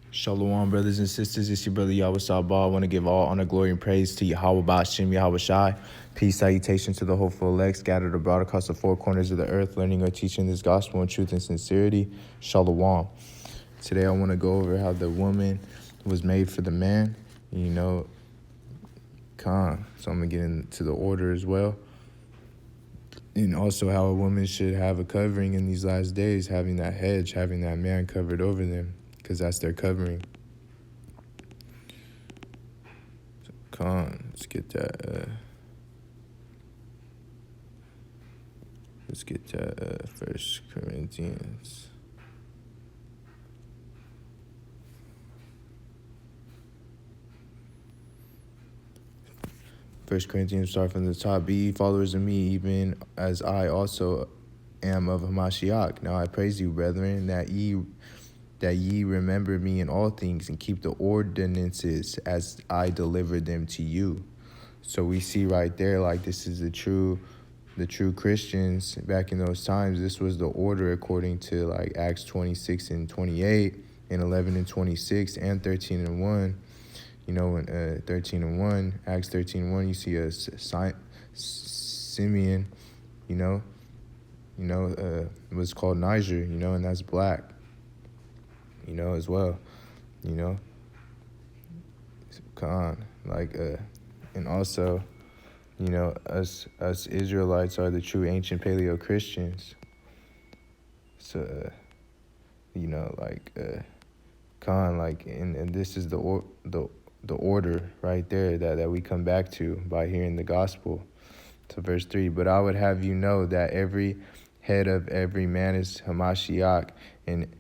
Shalom, brothers and sisters. It's your brother Yahawah. I want to give all honor, glory, and praise to Yahawah, Bahasham, Yahawashi. Peace, salutation to the hopeful elect scattered abroad across the four corners of the earth, learning or teaching this gospel in truth and sincerity. Shalom. Today I want to go over how the woman was made for the man. So I'm going to get into the order as well. And also how a woman should have a covering in these last days, having that hedge, having that man covered over them, because that's their covering. Let's get that. First Corinthians. First Corinthians, start from the top. Be ye followers of me, even as I also am of Hamashiach. Now I praise you, brethren, that ye remember me in all things and keep the ordinances as I delivered them to you. So we see right there, like, this is the true Christians back in those times. This was the order according to like Acts 26 and 28 and 11 and 26 and 13 and 1. In 13 and 1, Acts 13 and 1, you see a Simeon, was called Niger, and that's black, as well, and also, us Israelites are the true ancient Paleo Christians. So, and this is the order right there that we come back to by hearing the gospel. To verse 3, but I would have you know that every head of every man is Hamashiach, and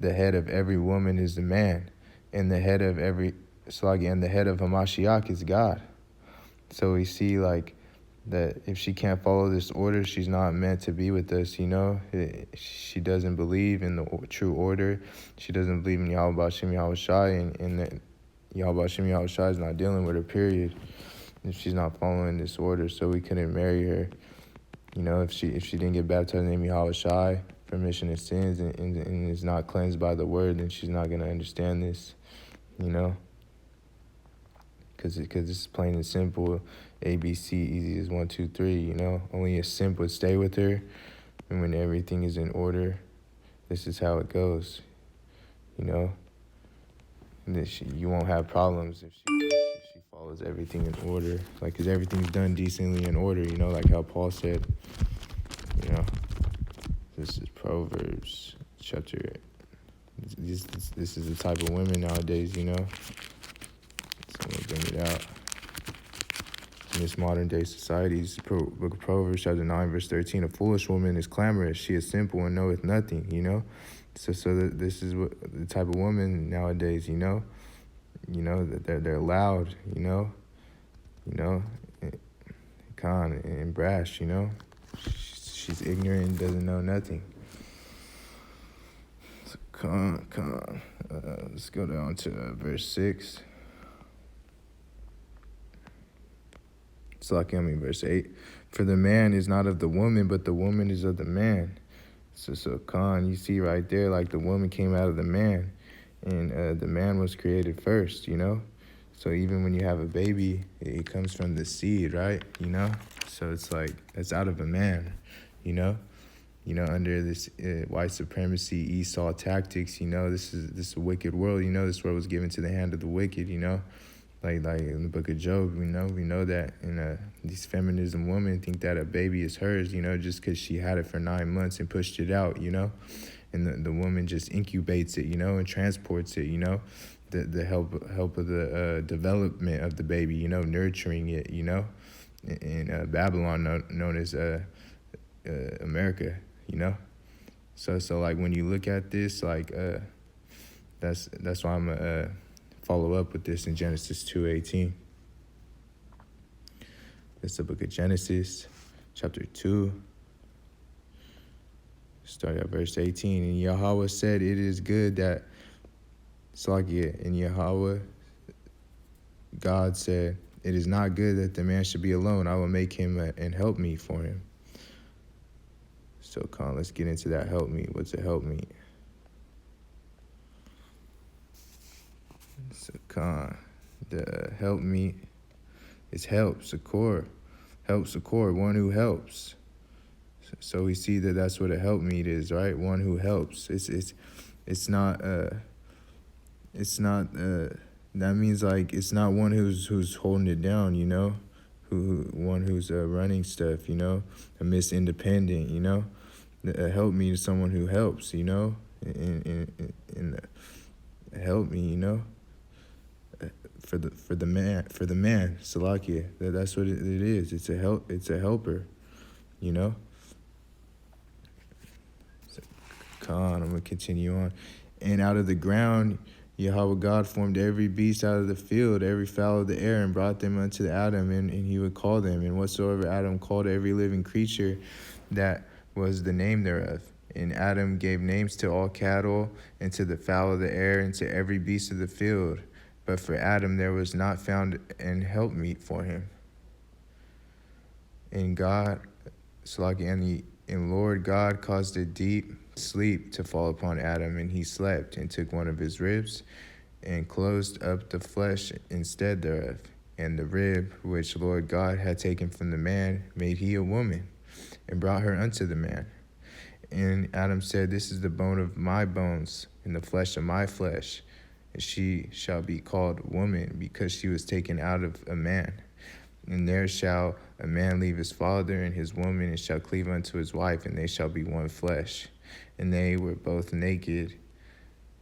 the head of every woman is the man, and the head of Hamashiach is God. So we see that if she can't follow this order, she's not meant to be with us, She doesn't believe in the true order. She doesn't believe in Yahawah, Bahasham, Yahawashi, and that Yahawah, Bahasham, Yahawashi is not dealing with her, period, if she's not following this order. So we couldn't marry her. If she didn't get baptized in the name of Yahawashi for remission of sins and is not cleansed by the word, then she's not going to understand this, because this is plain and simple. ABC, easy as 1, 2, 3, Only a simp would stay with her. And when everything is in order, this is how it goes, You won't have problems if she follows everything in order. Because everything's done decently in order, like how Paul said, This is Proverbs chapter. This is the type of women nowadays, So I'm going to bring it out. In this modern day society's book of Proverbs, chapter 9, verse 13, a foolish woman is clamorous. She is simple and knoweth nothing, So this is what the type of woman nowadays, that they're loud, and brash, She's ignorant and doesn't know nothing. So let's go down to verse 6. Verse 8. For the man is not of the woman, but the woman is of the man. So you see right there, the woman came out of the man, and the man was created first, So even when you have a baby, it comes from the seed, right? So it's it's out of a man, under this white supremacy, Esau tactics, this is a wicked world, this world was given to the hand of the wicked, Like in the book of Job, we know that, and these feminism women think that a baby is hers, just because she had it for 9 months and pushed it out, and the woman just incubates it, and transports it, the help of the development of the baby, nurturing it, in Babylon, known as America, So when you look at this, that's why I'm follow up with this in Genesis 2:18. It's the book of Genesis, chapter 2. Start at verse 18. And Yahawah said, it is good that, and Yahawah, God said, it is not good that the man should be alone. I will make him and help me for him. So let's get into that help me. What's a help me? So Khan, the help me is help, Sakor. Help, Sakor, one who helps. So we see that that's what a helpmeet is, right? One who helps. It's not that means like it's not one who's holding it down, you know, one who's running stuff, you know, a Miss Independent, you know. A helpmeet is someone who helps, you know, and help me, you know. For the man, Salakia. That's what it is. It's a helper, you know. So, Khan, I'm gonna continue on. And out of the ground, Yahawah God formed every beast out of the field, every fowl of the air, and brought them unto Adam, and he would call them. And whatsoever Adam called every living creature, that was the name thereof. And Adam gave names to all cattle, and to the fowl of the air, and to every beast of the field. But for Adam there was not found an helpmeet for him. And God, and Lord God caused a deep sleep to fall upon Adam, and he slept, and took one of his ribs, and closed up the flesh instead thereof. And the rib which Lord God had taken from the man made he a woman, and brought her unto the man. And Adam said, This is the bone of my bones, and the flesh of my flesh. And she shall be called woman, because she was taken out of a man. And there shall a man leave his father and his woman, and shall cleave unto his wife, and they shall be one flesh. And they were both naked,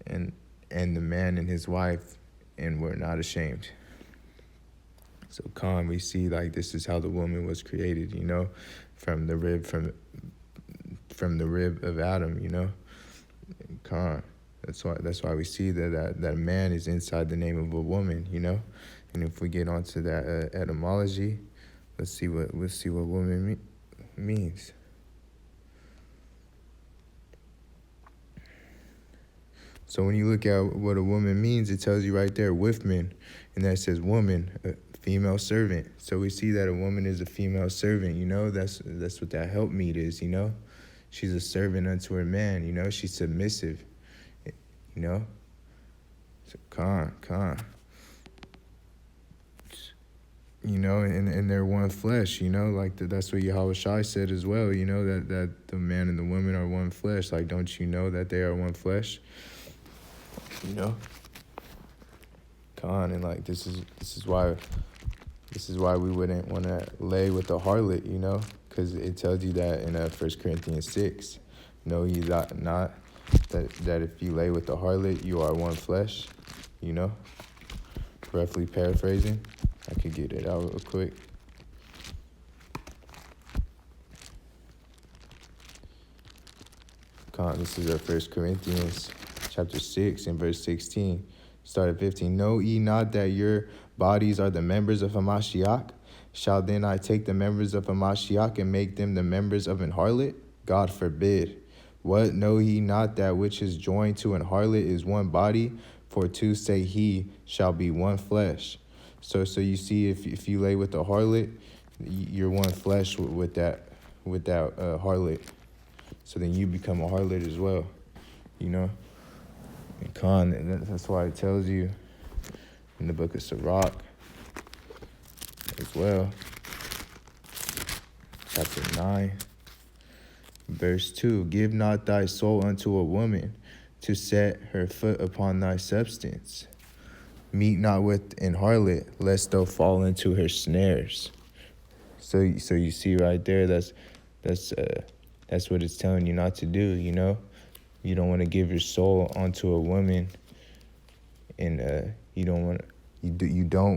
and the man and his wife, and were not ashamed. So Khan, we see like this is how the woman was created, you know, from the rib of Adam, you know. Khan. That's why we see that man is inside the name of a woman, you know. And if we get onto that etymology, let's see what woman means. So when you look at what a woman means, it tells you right there, wifman, and that says woman, a female servant. So we see that a woman is a female servant, you know. That's what that helpmeet is, you know. She's a servant unto her man, you know. She's submissive. You know, so Khan, you know, and they're one flesh, you know, like that's what Yahawashi said as well, you know, that the man and the woman are one flesh. Like, don't you know that they are one flesh? You know, Khan, and like this is why we wouldn't want to lay with the harlot, you know, because it tells you that in 1 Corinthians 6. No, ye not. That if you lay with the harlot, you are one flesh, you know? Roughly paraphrasing. I could get it out real quick. This is our 1 Corinthians chapter 6 and verse 16. Start at 15. Know ye not that your bodies are the members of a Mashiach? Shall then I take the members of a Mashiach and make them the members of an harlot? God forbid. What, know ye not that which is joined to an harlot is one body? For two, say he, shall be one flesh. So you see, if you lay with the harlot, you're one flesh with that harlot. So then you become a harlot as well, you know. And Khan, that's why it tells you in the book of Sirach as well, chapter 9. Verse 2, give not thy soul unto a woman to set her foot upon thy substance. Meet not with an harlot, lest thou fall into her snares. So you see right there, that's what it's telling you not to do, you know? You don't want to give your soul onto a woman, and you don't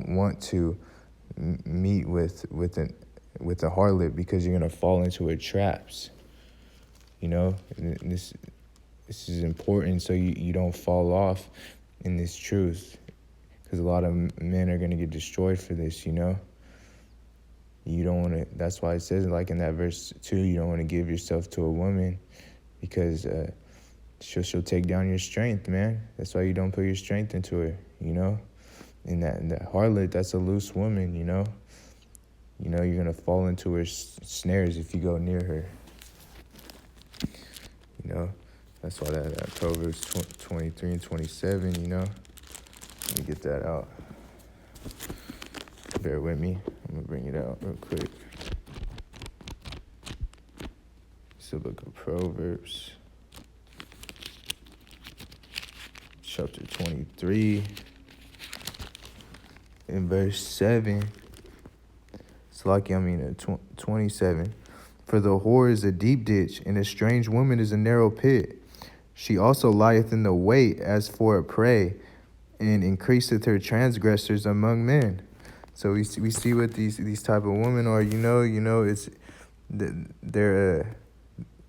want to meet with a harlot, because you're going to fall into her traps. You know, this is important, so you don't fall off in this truth, because a lot of men are going to get destroyed for this, you know. You don't want to, that's why it says, like in that verse 2, you don't want to give yourself to a woman, because she'll take down your strength, man. That's why you don't put your strength into her, you know. And that harlot, that's a loose woman, you know. You know, you're going to fall into her snares if you go near her. You know, that's why that Proverbs 23 and 27, you know, Let me get that out. Bear with me. I'm gonna bring it out real quick. It's the book of Proverbs, chapter 23, in verse 7. It's lucky, 27. For the whore is a deep ditch, and a strange woman is a narrow pit. She also lieth in the way as for a prey, and increaseth her transgressors among men. So we see what these type of women are.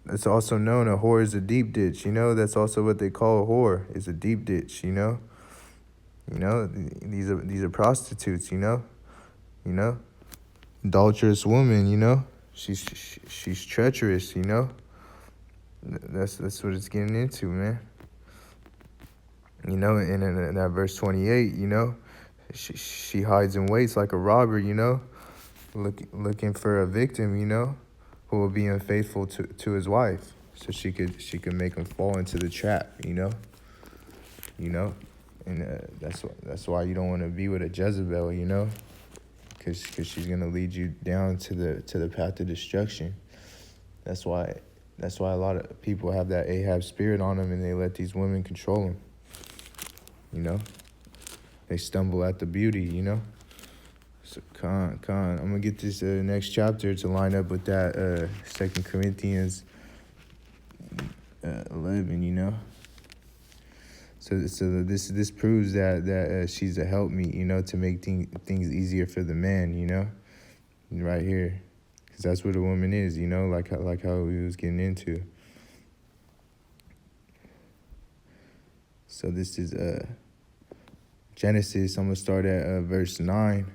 It's also known a whore is a deep ditch. That's also what they call a whore, is a deep ditch. These are prostitutes. Adulterous woman. She's treacherous. That's what it's getting into, man. And in that verse 28, she hides and waits like a robber, looking for a victim, who will be unfaithful to his wife, so she could make him fall into the trap, and that's why you don't want to be with a Jezebel, because she's gonna lead you down to the path of destruction. That's why a lot of people have that Ahab spirit on them, and they let these women control them. They stumble at the beauty, So, I'm going to get this next chapter to line up with that 2 Corinthians 11, So this proves that she's a helpmeet, to make things easier for the man, right here. Because that's what a woman is, like how we was getting into. So this is Genesis. I'm going to start at verse 9.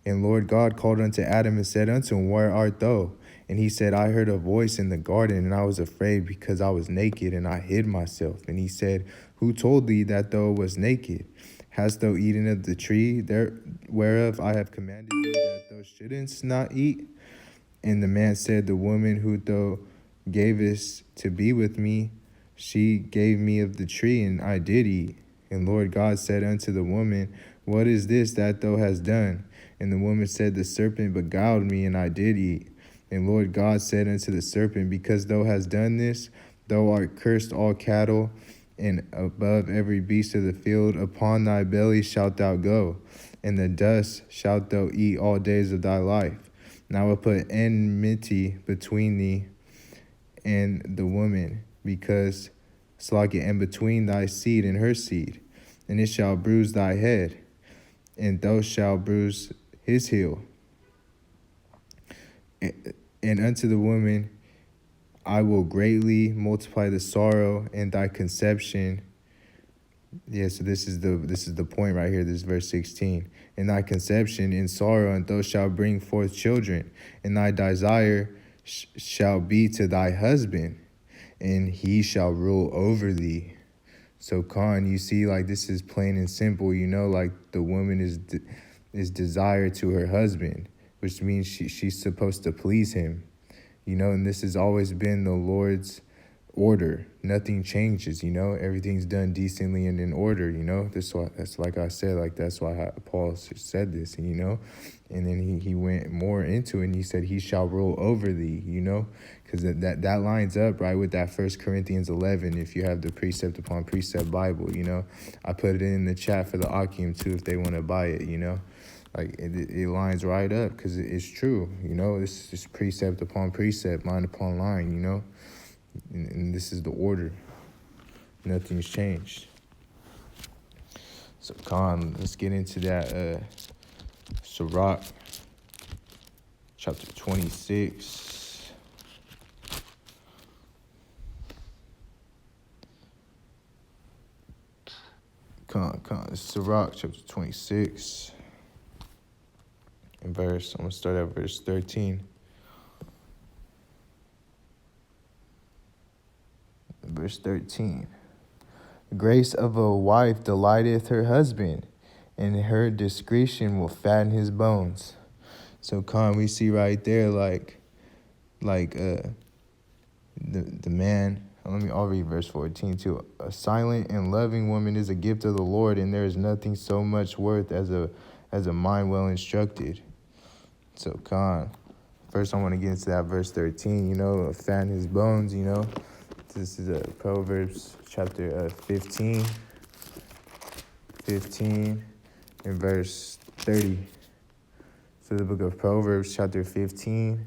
And Lord God called unto Adam and said unto him, Where art thou? And he said, I heard a voice in the garden, and I was afraid because I was naked, and I hid myself. And he said, Who told thee that thou wast naked? Hast thou eaten of the tree whereof I have commanded thee that thou shouldest not eat? And the man said, The woman who thou gavest to be with me, she gave me of the tree, and I did eat. And Lord God said unto the woman, What is this that thou hast done? And the woman said, The serpent beguiled me, and I did eat. And Lord God said unto the serpent, Because thou hast done this, thou art cursed all cattle, and above every beast of the field. Upon thy belly shalt thou go, and the dust shalt thou eat all days of thy life. And I will put enmity between thee and the woman, because and between thy seed and her seed, and it shall bruise thy head, and thou shalt bruise his heel. And unto the woman I will greatly multiply the sorrow and thy conception. Yeah, so this is the point right here. This is verse 16. In thy conception in sorrow, and thou shalt bring forth children, and thy desire shall be to thy husband, and he shall rule over thee. So, you see, like, this is plain and simple, like the woman is desire to her husband, which means she's supposed to please him, and this has always been the Lord's order. Nothing changes, everything's done decently and in order, that's like I said, like that's why Paul said this, and then he went more into it, and he said he shall rule over thee, because that lines up right with that 1 Corinthians 11. If you have the precept upon precept Bible, I put it in the chat for the Akim too if they want to buy it, like it lines right up, because it's true, it's just precept upon precept, line upon line, and this is the order. Nothing's changed. So, let's get into that. Sirach, chapter 26. Sirach, chapter 26. I'm going to start at verse 13. Verse 13. The grace of a wife delighteth her husband, and her discretion will fatten his bones. So, we see right there, the man, I'll read verse 14 too. A silent and loving woman is a gift of the Lord, and there is nothing so much worth as a mind well instructed. So, first I want to get into that verse 13, fatten his bones, This is Proverbs chapter 15 and verse 30. So the book of Proverbs chapter 15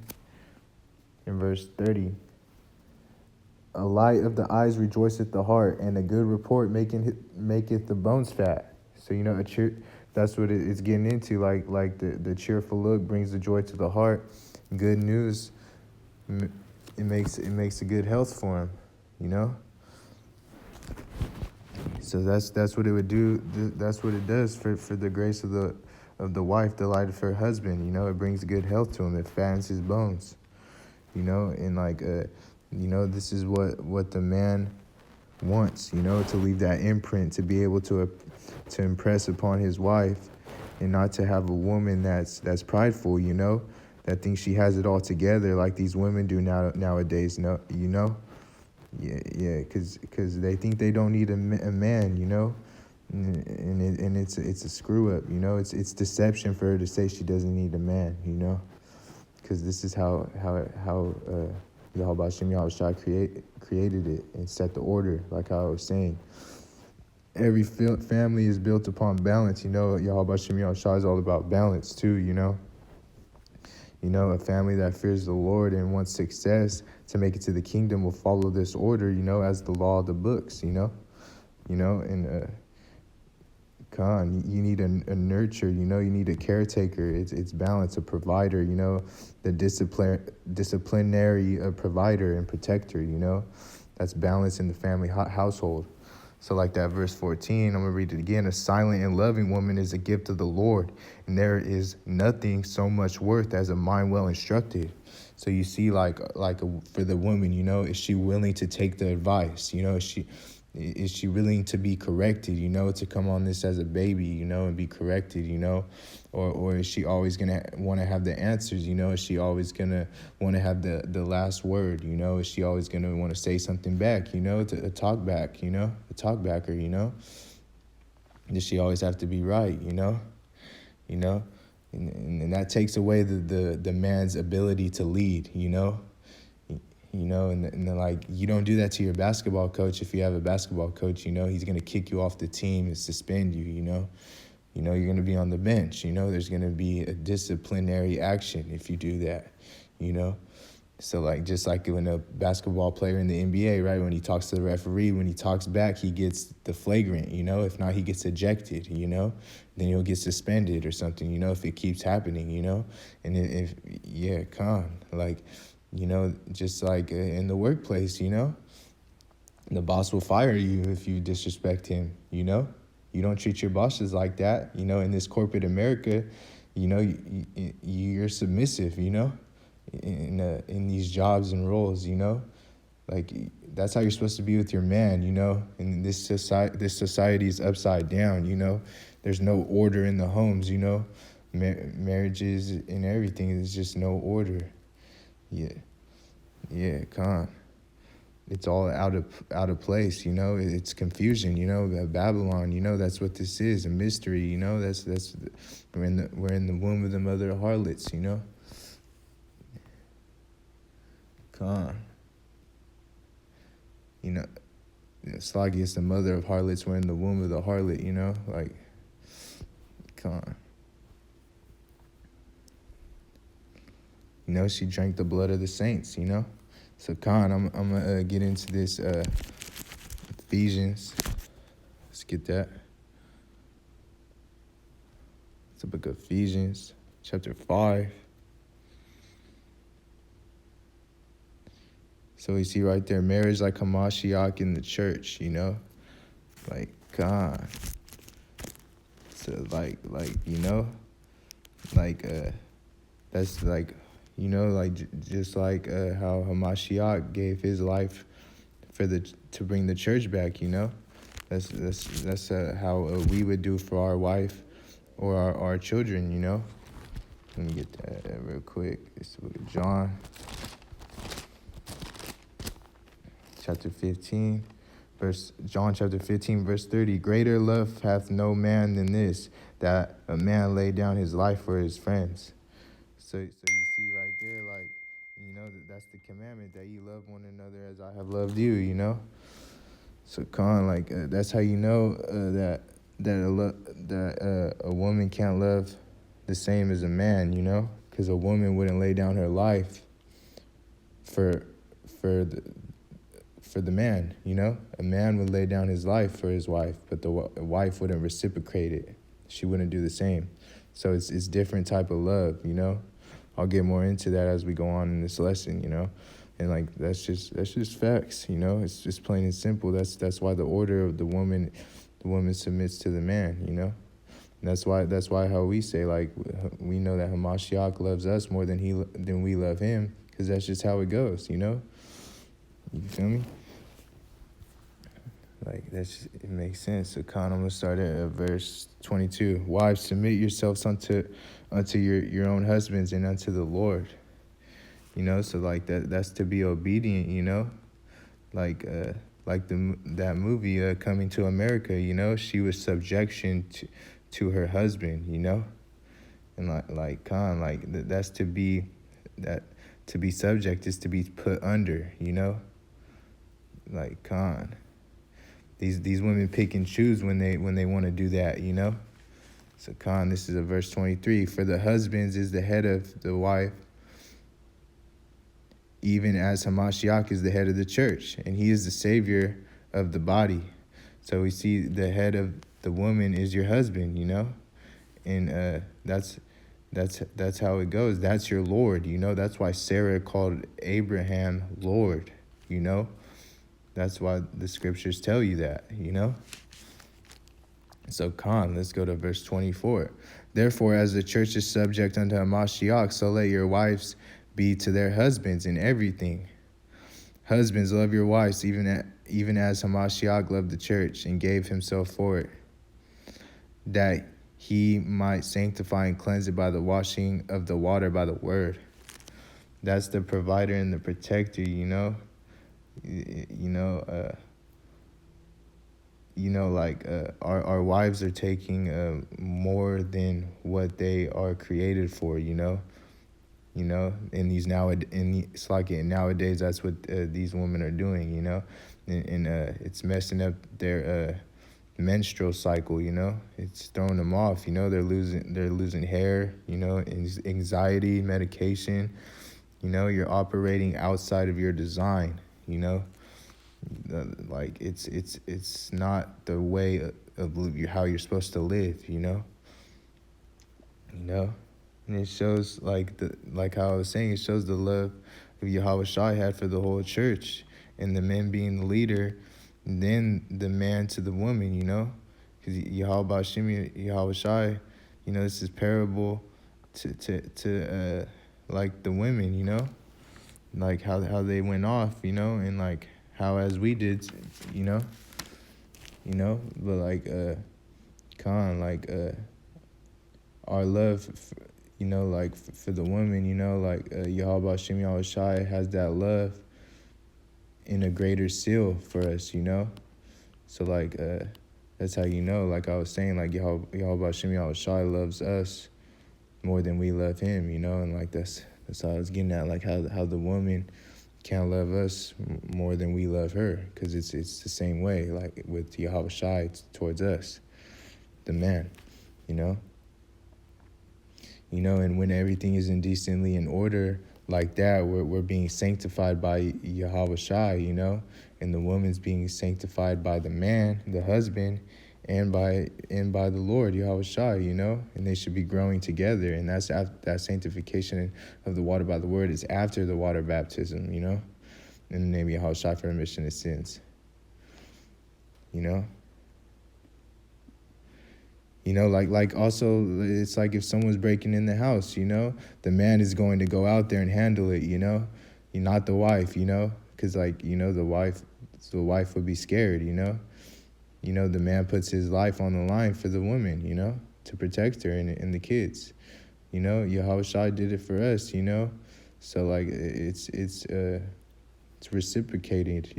and verse 30. A light of the eyes rejoiceth the heart, and a good report maketh the bones fat. So that's what it's getting into. Like the cheerful look brings the joy to the heart. Good news, it makes a good health for him. So that's what it would do. That's what it does for the grace of the wife, the light of her husband. It brings good health to him. It fattens his bones. And this is what the man wants. To leave that imprint, to be able to impress upon his wife, and not to have a woman that's prideful. That thinks she has it all together, like these women do nowadays. Yeah, because they think they don't need a man, and it's a screw up, It's deception for her to say she doesn't need a man, because this is how Yahawashi created it and set the order, like how I was saying. Every family is built upon balance, Yahawashi is all about balance too, A family that fears the Lord and wants success to make it to the kingdom will follow this order, as the law of the books, and you need a nurture, you need a caretaker. It's balance, a provider, the disciplinary provider and protector, that's balance in the family household. So like that verse 14, I'm going to read it again. A silent and loving woman is a gift of the Lord, and there is nothing so much worth as a mind well instructed. So you see, for the woman, is she willing to take the advice? Is she willing to be corrected, to come on this as a baby, and be corrected, or is she always going to want to have the answers, Is she always going to want to have the last word, Is she always going to want to say something back, to talk back, a talkbacker, Does she always have to be right, And that takes away the man's ability to lead, and you don't do that to your basketball coach. If you have a basketball coach, he's going to kick you off the team and suspend you, you're going to be on the bench, there's going to be a disciplinary action if you do that, So just like when a basketball player in the NBA, right, when he talks to the referee, when he talks back, he gets the flagrant, if not, he gets ejected, then he'll get suspended or something, if it keeps happening, and just like in the workplace, the boss will fire you if you disrespect him, You don't treat your bosses like that, in this corporate America, you're submissive, in these jobs and roles, that's how you're supposed to be with your man, and this society is upside down, there's no order in the homes, marriages and everything, there's just no order. Yeah, it's all out of place, it's confusion, Babylon, that's what this is, a mystery, that's we're in the womb of the mother of harlots, Slagi is the mother of harlots, we're in the womb of the harlot, she drank the blood of the saints, So I'm gonna get into this Ephesians. Let's get that. It's the book of Ephesians, chapter 5. So we see right there, marriage like a Mashiach in the church, So that's just like how Hamashiach gave his life to bring the church back, That's how we would do for our wife or our children, Let me get that real quick. It's the book of John, chapter 15, John chapter 15, verse 30. Greater love hath no man than this, that a man lay down his life for his friends. So you see right there, like, that's the commandment, that you love one another as I have loved you. So like, that's how you know that a woman can't love the same as a man, because a woman wouldn't lay down her life for the man, A man would lay down his life for his wife, but the wife wouldn't reciprocate it. She wouldn't do the same. So it's different type of love, I'll get more into that as we go on in this lesson, And like that's just facts, It's just plain and simple. That's why the order of the woman submits to the man, And that's why how we say, like, we know that Hamashiach loves us more than we love him, because that's just how it goes, You feel me? Like, it makes sense. So I'm gonna start at verse 22. Wives, submit yourselves unto your own husbands and unto the Lord. So like that's to be obedient, Like that movie Coming to America, she was subjection to her husband, And that's to be subject is to be put under, Like These women pick and choose when they want to do that, So this is a verse 23. For the husbands is the head of the wife, even as Hamashiach is the head of the church, and he is the savior of the body. So we see the head of the woman is your husband, And that's how it goes. That's your Lord, That's why Sarah called Abraham Lord, That's why the scriptures tell you that, So let's go to verse 24. Therefore, as the church is subject unto Hamashiach, so let your wives be to their husbands in everything. Husbands, love your wives, even as Hamashiach loved the church and gave himself for it, that he might sanctify and cleanse it by the washing of the water by the word. That's the provider and the protector, Our wives are taking more than what they are created for, it's like nowadays that's what these women are doing, and it's messing up their menstrual cycle, It's throwing them off, they're losing hair, anxiety, medication, you're operating outside of your design, Like it's not the way of how you're supposed to live, And it shows like how I was saying, it shows the love of Yahawashi had for the whole church, and the men being the leader, and then the man to the woman, because Bahasham, Yahawashi, this is parable to like the women, like how they went off, and like how as we did, but our love, for the woman, Yahweh Shem Yahawashi has that love in a greater seal for us, So that's how like I was saying, like Yahweh Shem Yahawashi loves us more than we love him, and that's how I was getting at, like how the woman can't love us more than we love her, because it's the same way, like with Yahawashi towards us, the man, and when everything is indecently in order like that, we're being sanctified by Yahawashi, and the woman's being sanctified by the man, the husband, and by the Lord, Yahawashi, and they should be growing together, and that sanctification of the water by the word is after the water baptism, in the name of Yahawashi for remission of sins, like also, it's like if someone's breaking in the house, the man is going to go out there and handle it, not the wife, because the wife would be scared, the man puts his life on the line for the woman, to protect her and the kids, Yahawashi did it for us, so like it's It's reciprocated,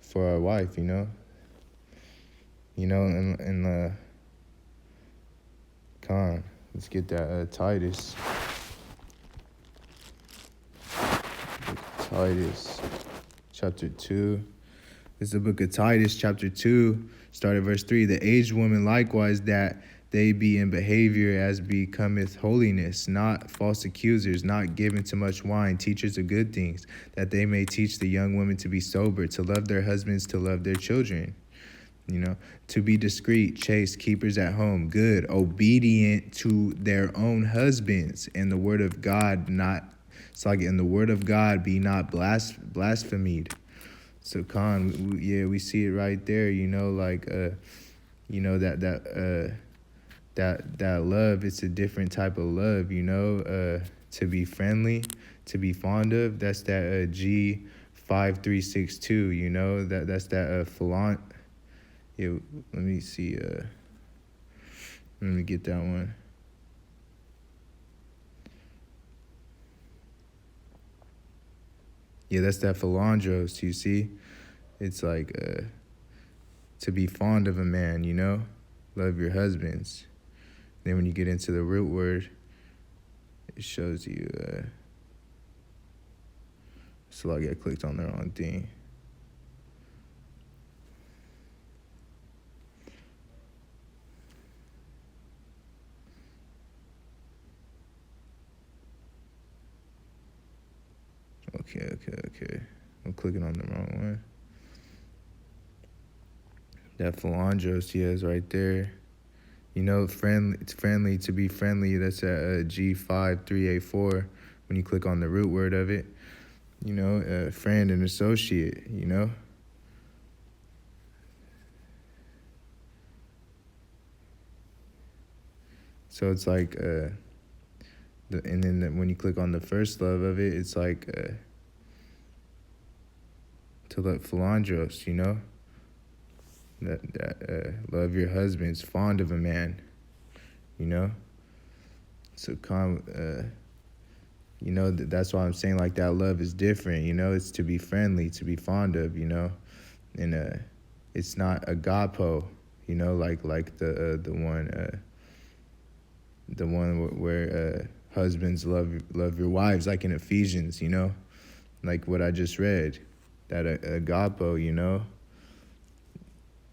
for our wife, and Con. Let's get that Titus. Titus, chapter 2. This is the book of Titus, chapter 2, start at verse 3. The aged woman likewise, that they be in behavior as becometh holiness, not false accusers, not given to much wine, teachers of good things, that they may teach the young women to be sober, to love their husbands, to love their children, to be discreet, chaste, keepers at home, good, obedient to their own husbands, and the word of God not, it's like in the word of God be not blasphemed. So we see it right there, that love, it's a different type of love, to be friendly, to be fond of. That's that G5362, that's that Philan. Yeah, let me see. Let me get that one. Yeah, that's that philandros, you see? It's like to be fond of a man, love your husbands. Then when you get into the root word, it shows you, so I clicked on the wrong thing. Okay. I'm clicking on the wrong one. That philandros, is right there. Friendly. It's friendly, to be friendly. That's at G5384. When you click on the root word of it, friend and associate. So it's like and then when you click on the first love of it, it's like to let philandros, that love your husbands, fond of a man, So that's why I'm saying like that love is different, it's to be friendly, to be fond of, and it's not agapo, like the one where husbands love your wives, like in Ephesians, like what I just read, that agapo,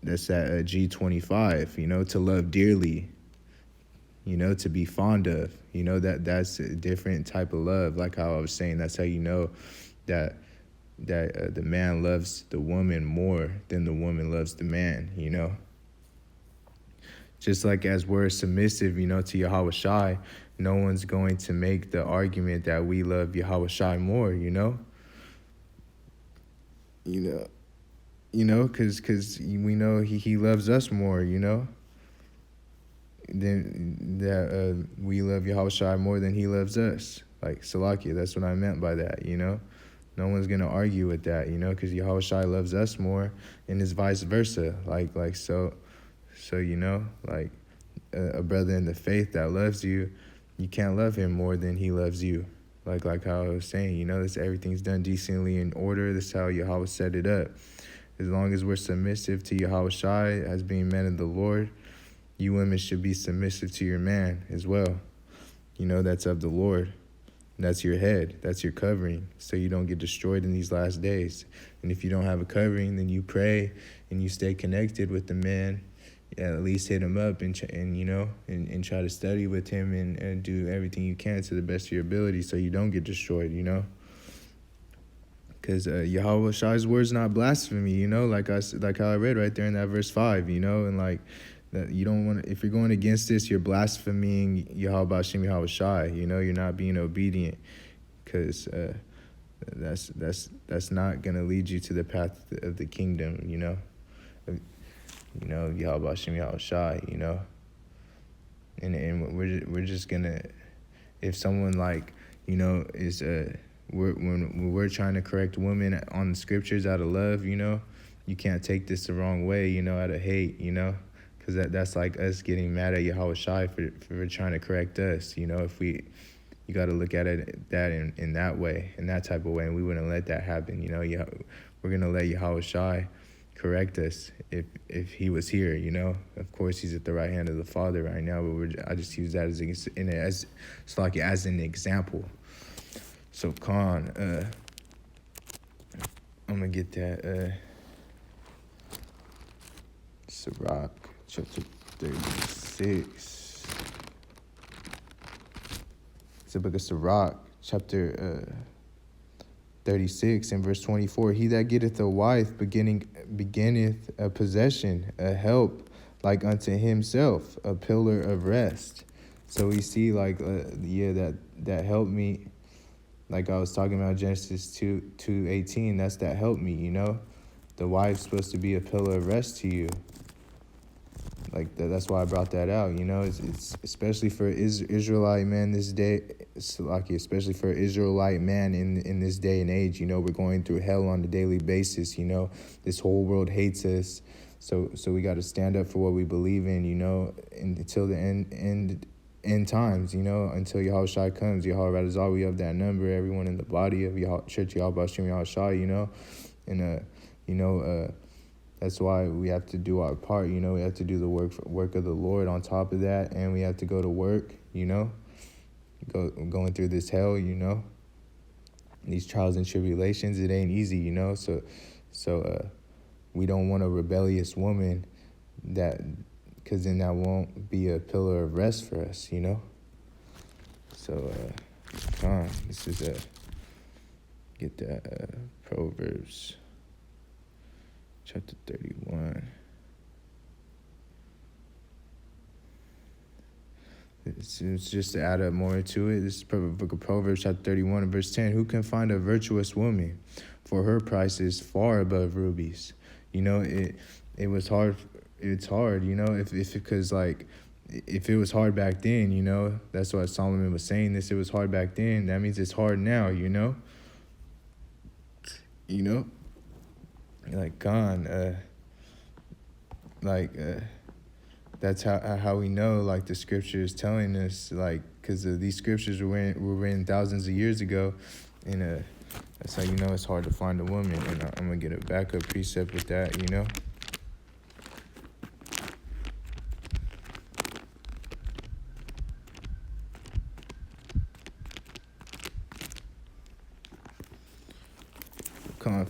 that's at G25, to love dearly, to be fond of, that's a different type of love. Like how I was saying, that's how that the man loves the woman more than the woman loves the man, Just like as we're submissive, to Yahawashi, no one's going to make the argument that we love Yahawashi more, because we know he loves us more, than that we love Yahawashi more than he loves us. Like Salakia, that's what I meant by that, No one's gonna argue with that, because Yahawashi loves us more, and it's vice versa. So like a brother in the faith that loves you, you can't love him more than he loves you. Like how I was saying, this everything's done decently in order. That's how Yahweh set it up. As long as we're submissive to Yahawashi as being men of the Lord, you women should be submissive to your man as well. That's of the Lord. That's your head. That's your covering, so you don't get destroyed in these last days. And if you don't have a covering, then you pray and you stay connected with the man. At least hit him up and try to study with him and do everything you can to the best of your ability so you don't get destroyed, Because Yahawashi's word's not blasphemy, like how I read right there in that verse 5, and like that you don't want to, if you're going against this, you're blaspheming Bahasham Yahawashi, you're not being obedient, because that's not gonna lead you to the path of the kingdom, Bahasham Yahawashi, and we're just gonna, if someone like is when we're trying to correct women on the scriptures out of love, you can't take this the wrong way, out of hate, because that's like us getting mad at Yahawashi for trying to correct us, if we You got to look at it that in that way, in that type of way, and we wouldn't let that happen. You know, we're gonna let Yahawashi correct us if he was here. You know, of course he's at the right hand of the Father right now, but I just use that as it's like as an example. So Khan, I'm gonna get that Sirach chapter 36. It's the book of Sirach, chapter 36 and verse 24. He that getteth a wife beginneth a possession, a help like unto himself, a pillar of rest. So we see like that helped me, like I was talking about Genesis 2:18. That's that helped me, you know. The wife's supposed to be a pillar of rest to you. Like that's why I brought that out, you know. It's especially for Israelite man this day. It's like especially for Israelite man in this day and age. You know, we're going through hell on a daily basis. You know, this whole world hates us. So we got to stand up for what we believe in. You know, until the end times. You know, until Yahawashi comes. Yahawashi, we have that number. Everyone in the body of Church Bahasham Yahawashi. You know, and that's why we have to do our part, you know. We have to do the work of the Lord on top of that, and we have to go to work, you know. Going through this hell, you know. These trials and tribulations, it ain't easy, you know. So we don't want a rebellious woman because then that won't be a pillar of rest for us, you know. So, this is get that Proverbs. Chapter 31. It's just to add up more to it. This is the book of Proverbs, chapter 31, and verse 10. Who can find a virtuous woman? For her price is far above rubies. You know, it was hard. It's hard, you know, because like, if it was hard back then, you know, that's why Solomon was saying this. It was hard back then. That means it's hard now, you know. You know. Like that's how we know, like the scripture is telling us, like, because these scriptures were written thousands of years ago, and that's how you know it's hard to find a woman. And I'm gonna get a backup precept with that, you know.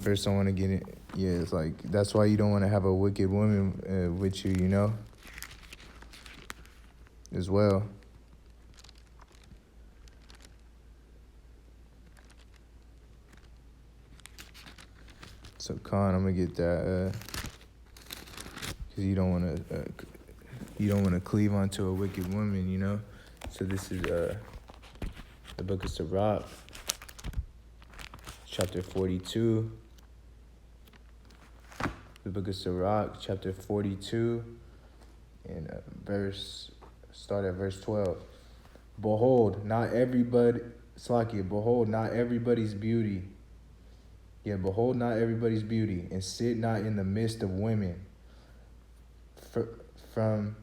First I want to get it. Yeah, it's like, that's why you don't want to have a wicked woman with you, you know, as well. So, I'm gonna get that, because you don't want to cleave onto a wicked woman, you know. So this is the book of Sirach, chapter 42. The book of Sirach, chapter 42, and start at verse 12. Behold, not everybody's beauty. Yeah, behold not everybody's beauty, and sit not in the midst of women. For from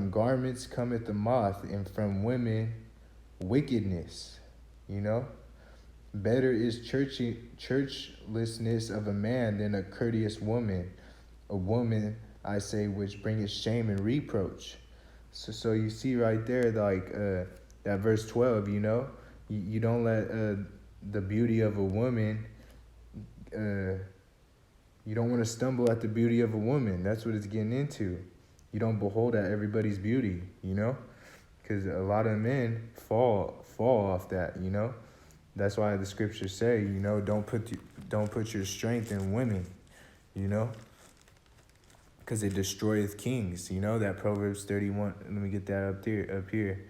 garments cometh the moth, and from women wickedness, you know. Better is churchlessness of a man than a courteous woman. A woman, I say, which bringeth shame and reproach. So you see right there, like that verse 12, you know, you don't let the beauty of a woman, you don't want to stumble at the beauty of a woman. That's what it's getting into. You don't behold at everybody's beauty, you know, because a lot of men fall off that, you know. That's why the scriptures say, you know, don't put your strength in women, you know, because it destroyeth kings. You know, that Proverbs 31. Let me get that up here. It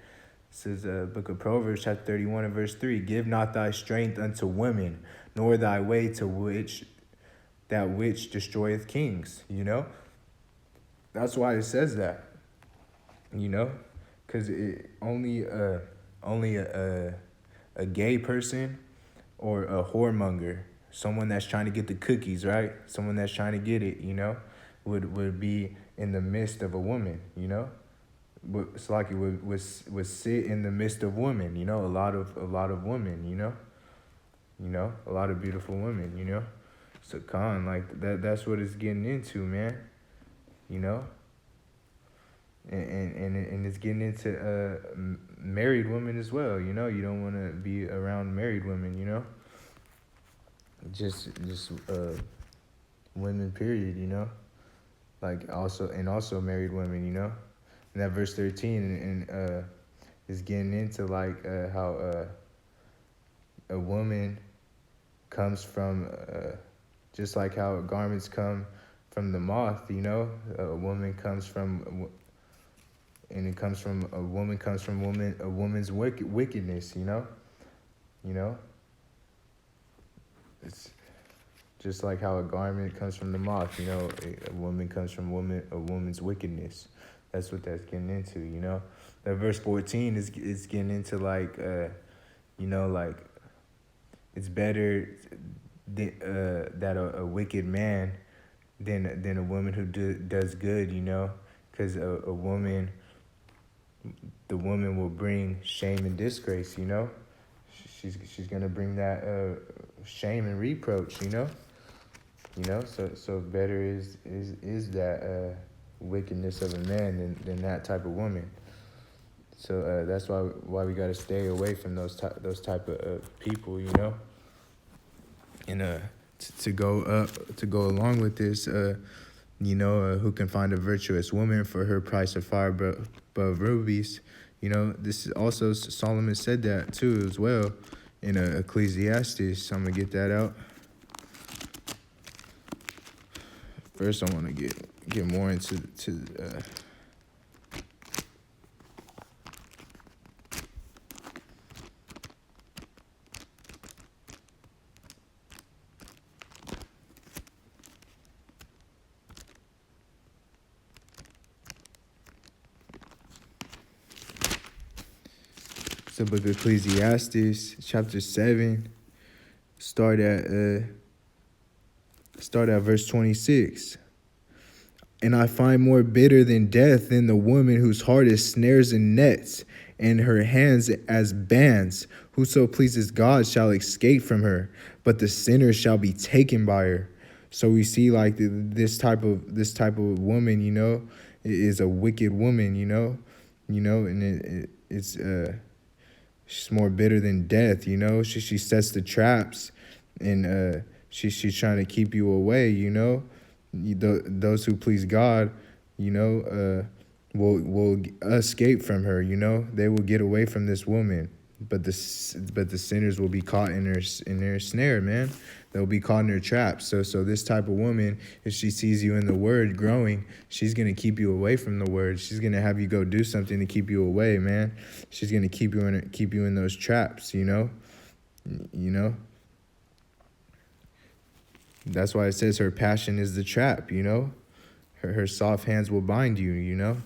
says, book of Proverbs, chapter 31 and verse 3. Give not thy strength unto women, nor thy way to that which destroyeth kings. You know, that's why it says that. You know, because only a gay person or a whoremonger, someone that's trying to get the cookies, right? Someone that's trying to get it, you know, would be in the midst of a woman, you know, it's like it would sit in the midst of women, a lot of women, a lot of beautiful women, So Khan, like that's what it's getting into, man. You know, and it's getting into married women as well. You don't want to be around married women. Just women. Period. Like also married women. And that verse 13 and is getting into like how a woman comes from just like how garments come from the moth. A woman comes from. And it comes from a woman's wickedness. You know, it's just like how a garment comes from the moth. A woman comes from a woman's wickedness. That's what that's getting into. That verse 14 is getting into like like it's better that a wicked man than a woman who does good. Because a woman. The woman will bring shame and disgrace, She's gonna bring that shame and reproach, So better is that wickedness of a man than that type of woman. So that's why we gotta stay away from those type of people, And to go along with this, who can find a virtuous woman for her price of fire above rubies. This is also Solomon said that too as well in Ecclesiastes. I'm gonna get that out. First, I want to get more into the book of Ecclesiastes, chapter 7. Start at verse 26. And I find more bitter than death than the woman whose heart is snares and nets, and her hands as bands. Whoso pleases God shall escape from her, but the sinner shall be taken by her. So we see like this type of woman, is a wicked woman, and it's she's more bitter than death, She sets the traps, and she's trying to keep you away, Those who please God, will escape from her, They will get away from this woman, but the sinners will be caught in their snare, man. They'll be caught in their traps. So this type of woman, if she sees you in the word growing, she's gonna keep you away from the word. She's gonna have you go do something to keep you away, man. She's gonna keep you in those traps, That's why it says her passion is the trap, Her soft hands will bind you,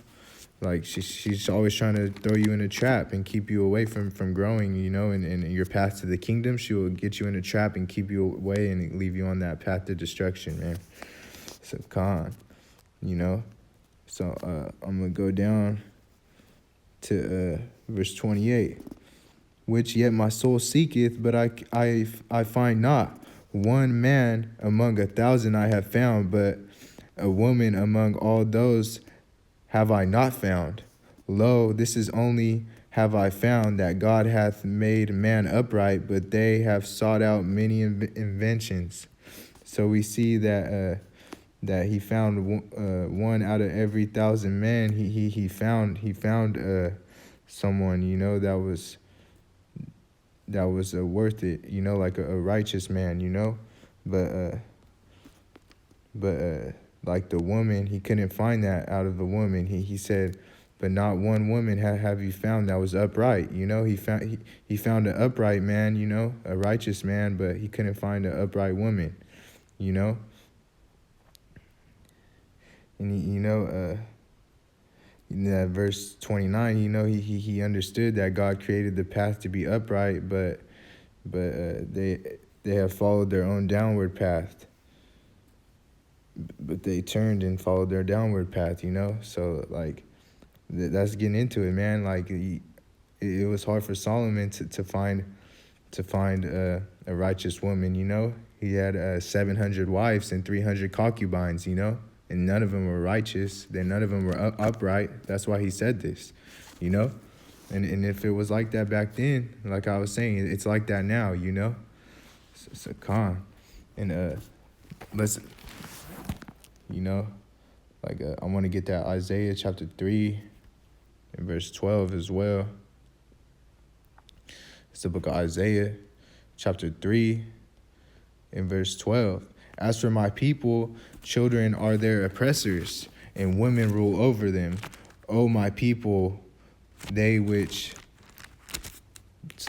Like she's always trying to throw you in a trap and keep you away from growing, and your path to the kingdom. She will get you in a trap and keep you away and leave you on that path to destruction, man. So Khan, So I'm gonna go down to verse 28. Which yet my soul seeketh, but I find not. One man among 1,000 I have found, but a woman among all those have I not found. Lo, this is only have I found, that God hath made man upright, but they have sought out many inventions. So we see that he found one out of every 1,000 men. He found someone, that was worth it, like a righteous man, but like the woman, he couldn't find that out of the woman. He said, but not one woman have you found that was upright. He found an upright man, a righteous man, but he couldn't find an upright woman, And in that verse 29, he understood that God created the path to be upright, but they have followed their own downward path. But they turned and followed their downward path, So like that's getting into it, man. Like it was hard for Solomon to find a righteous woman. He had 700 wives and 300 concubines. And none of them were righteous. Then none of them were upright. That's why he said this. And if it was like that back then, like I was saying, it's like that now. It's a con. And let's I want to get that Isaiah chapter 3 and verse 12 as well. It's the book of Isaiah chapter 3 and verse 12. As for my people, children are their oppressors, and women rule over them. O my people, they which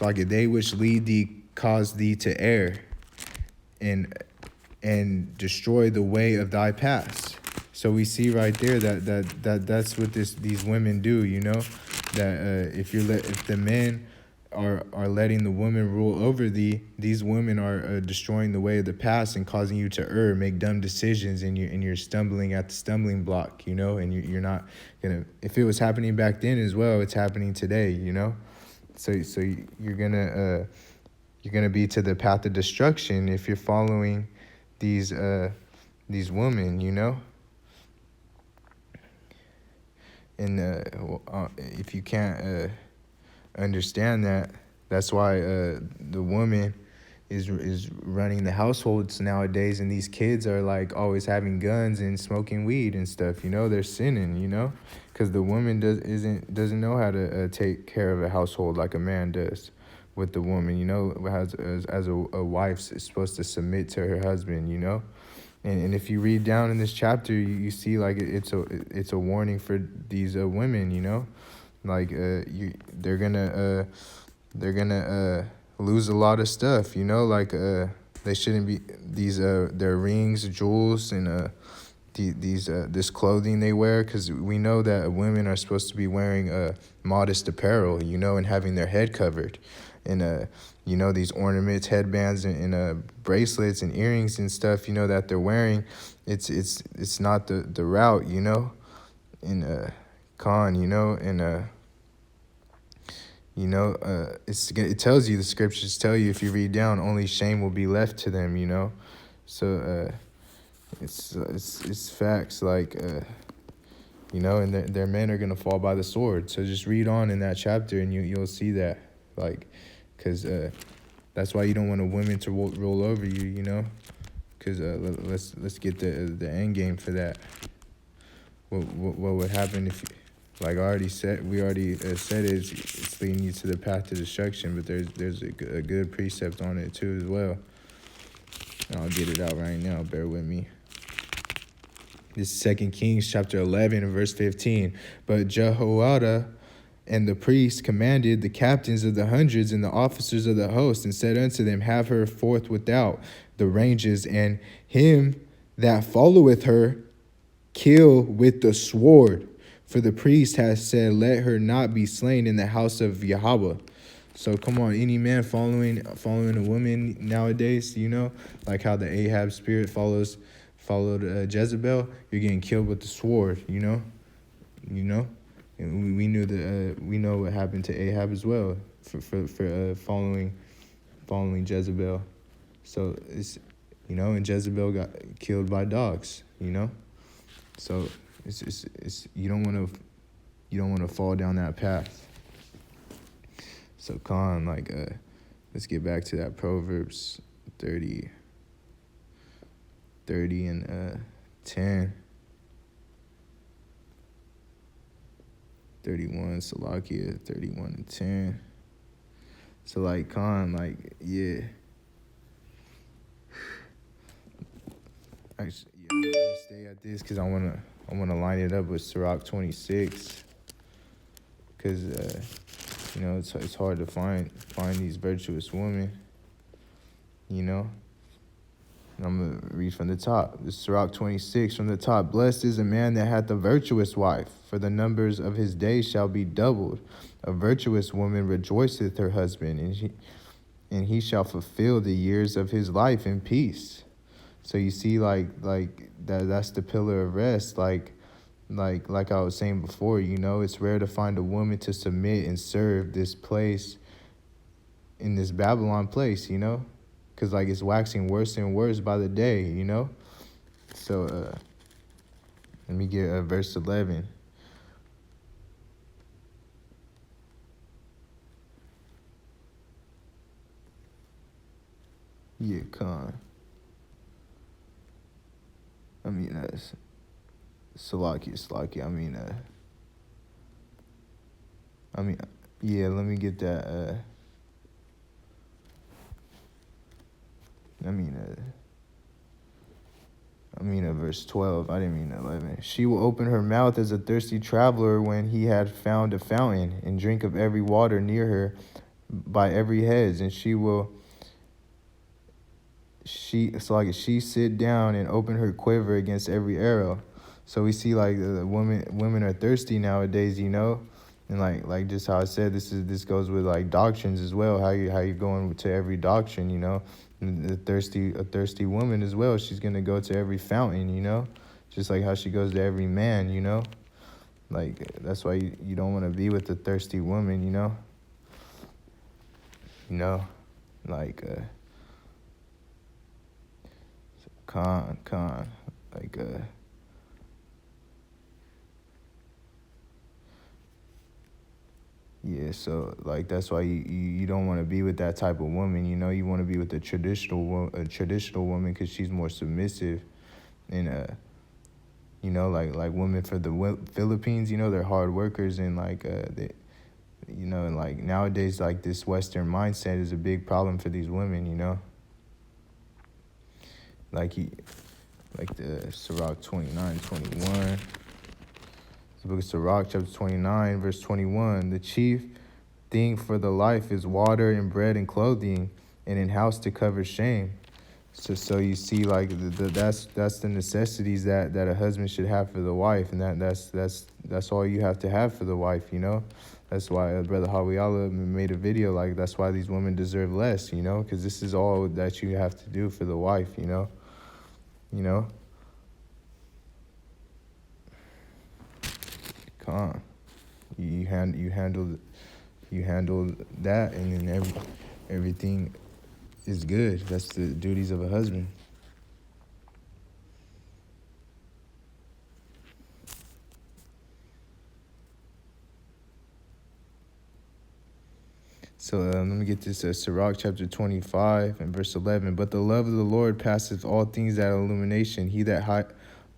lead thee cause thee to err, and destroy the way of thy paths. So we see right there that's what these women do. That if the men are letting the women rule over thee, these women are destroying the way of the past and causing you to err, make dumb decisions, and you're stumbling at the stumbling block. And you're not gonna. If it was happening back then as well, it's happening today. So you're gonna be to the path of destruction if you're following these women. And if you can't understand that, that's why the woman is running the households nowadays, and these kids are like always having guns and smoking weed and stuff. They're sinning. Because the woman doesn't know how to take care of a household like a man does with the woman. As a wife is supposed to submit to her husband. And if you read down in this chapter, you see like it's a warning for these women. Like they're gonna lose a lot of stuff. Like they shouldn't be their rings, jewels, and this clothing they wear, because we know that women are supposed to be wearing modest apparel, and having their head covered, and these ornaments, headbands, and bracelets and earrings and stuff, that they're wearing. It's not the route, and con, and it tells you, the scriptures tell you, if you read down, only shame will be left to them. So it's facts, like and their men are gonna fall by the sword. So just read on in that chapter, and you'll see that, like, because that's why you don't want a woman to roll over you. Because let's get the end game for that. What would happen if, like we already said it's leading you to the path to destruction, but there's a good precept on it too as well. And I'll get it out right now. Bear with me. This is 2 Kings chapter 11 and verse 15. But Yahawah and the priests commanded the captains of the hundreds and the officers of the host, and said unto them, have her forth without the ranges, and him that followeth her kill with the sword. For the priest has said, let her not be slain in the house of Yahawah. So come on, any man following a woman nowadays, like how the Ahab spirit followed Jezebel, you're getting killed with the sword. And we know what happened to Ahab as well for following Jezebel. So it's and Jezebel got killed by dogs. So it's you don't want to fall down that path. So Khan, let's get back to that Proverbs 30 and 10. 31, Salakia, 31 and 10. So Khan, yeah. Actually, yeah, I'm gonna stay at this because I wanna line it up with Sirach 26. Cause it's hard to find these virtuous women. I'm going to read from the top. This is Sirach 26 from the top. Blessed is a man that hath a virtuous wife, for the numbers of his days shall be doubled. A virtuous woman rejoiceth her husband, and he shall fulfill the years of his life in peace. So you see, that's the pillar of rest. like I was saying before, it's rare to find a woman to submit and serve this place in this Babylon place, because like it's waxing worse and worse by the day. So let me get verse 11. Yeah, con. I mean, Salaki. I mean, yeah. Let me get that. Verse 12. I didn't mean 11. She will open her mouth as a thirsty traveler when he had found a fountain, and drink of every water near her by every hedge, and she sit down and open her quiver against every arrow. So we see like the women are thirsty nowadays, and like just how I said, this goes with like doctrines as well. How you going to every doctrine, And a thirsty woman as well. She's gonna go to every fountain, just like how she goes to every man, Like that's why you don't want to be with a thirsty woman, like con like yeah, so like that's why you don't want to be with that type of woman, You want to be with a traditional woman because she's more submissive, and like women for the Philippines, they're hard workers, and like and like nowadays like this Western mindset is a big problem for these women, like the Sirach 29:21. The book of Sirach, chapter 29, verse 21. The chief thing for the life is water and bread and clothing, and in house to cover shame. So you see, like that's the necessities that a husband should have for the wife, and that's all you have to have for the wife, That's why Brother Hawiyala made a video like that's why these women deserve less, because this is all that you have to do for the wife, You Con. You handle that, and then everything is good. That's the duties of a husband. So let me get this. Sirach chapter 25 and verse 11. But the love of the Lord passeth all things that illumination. He that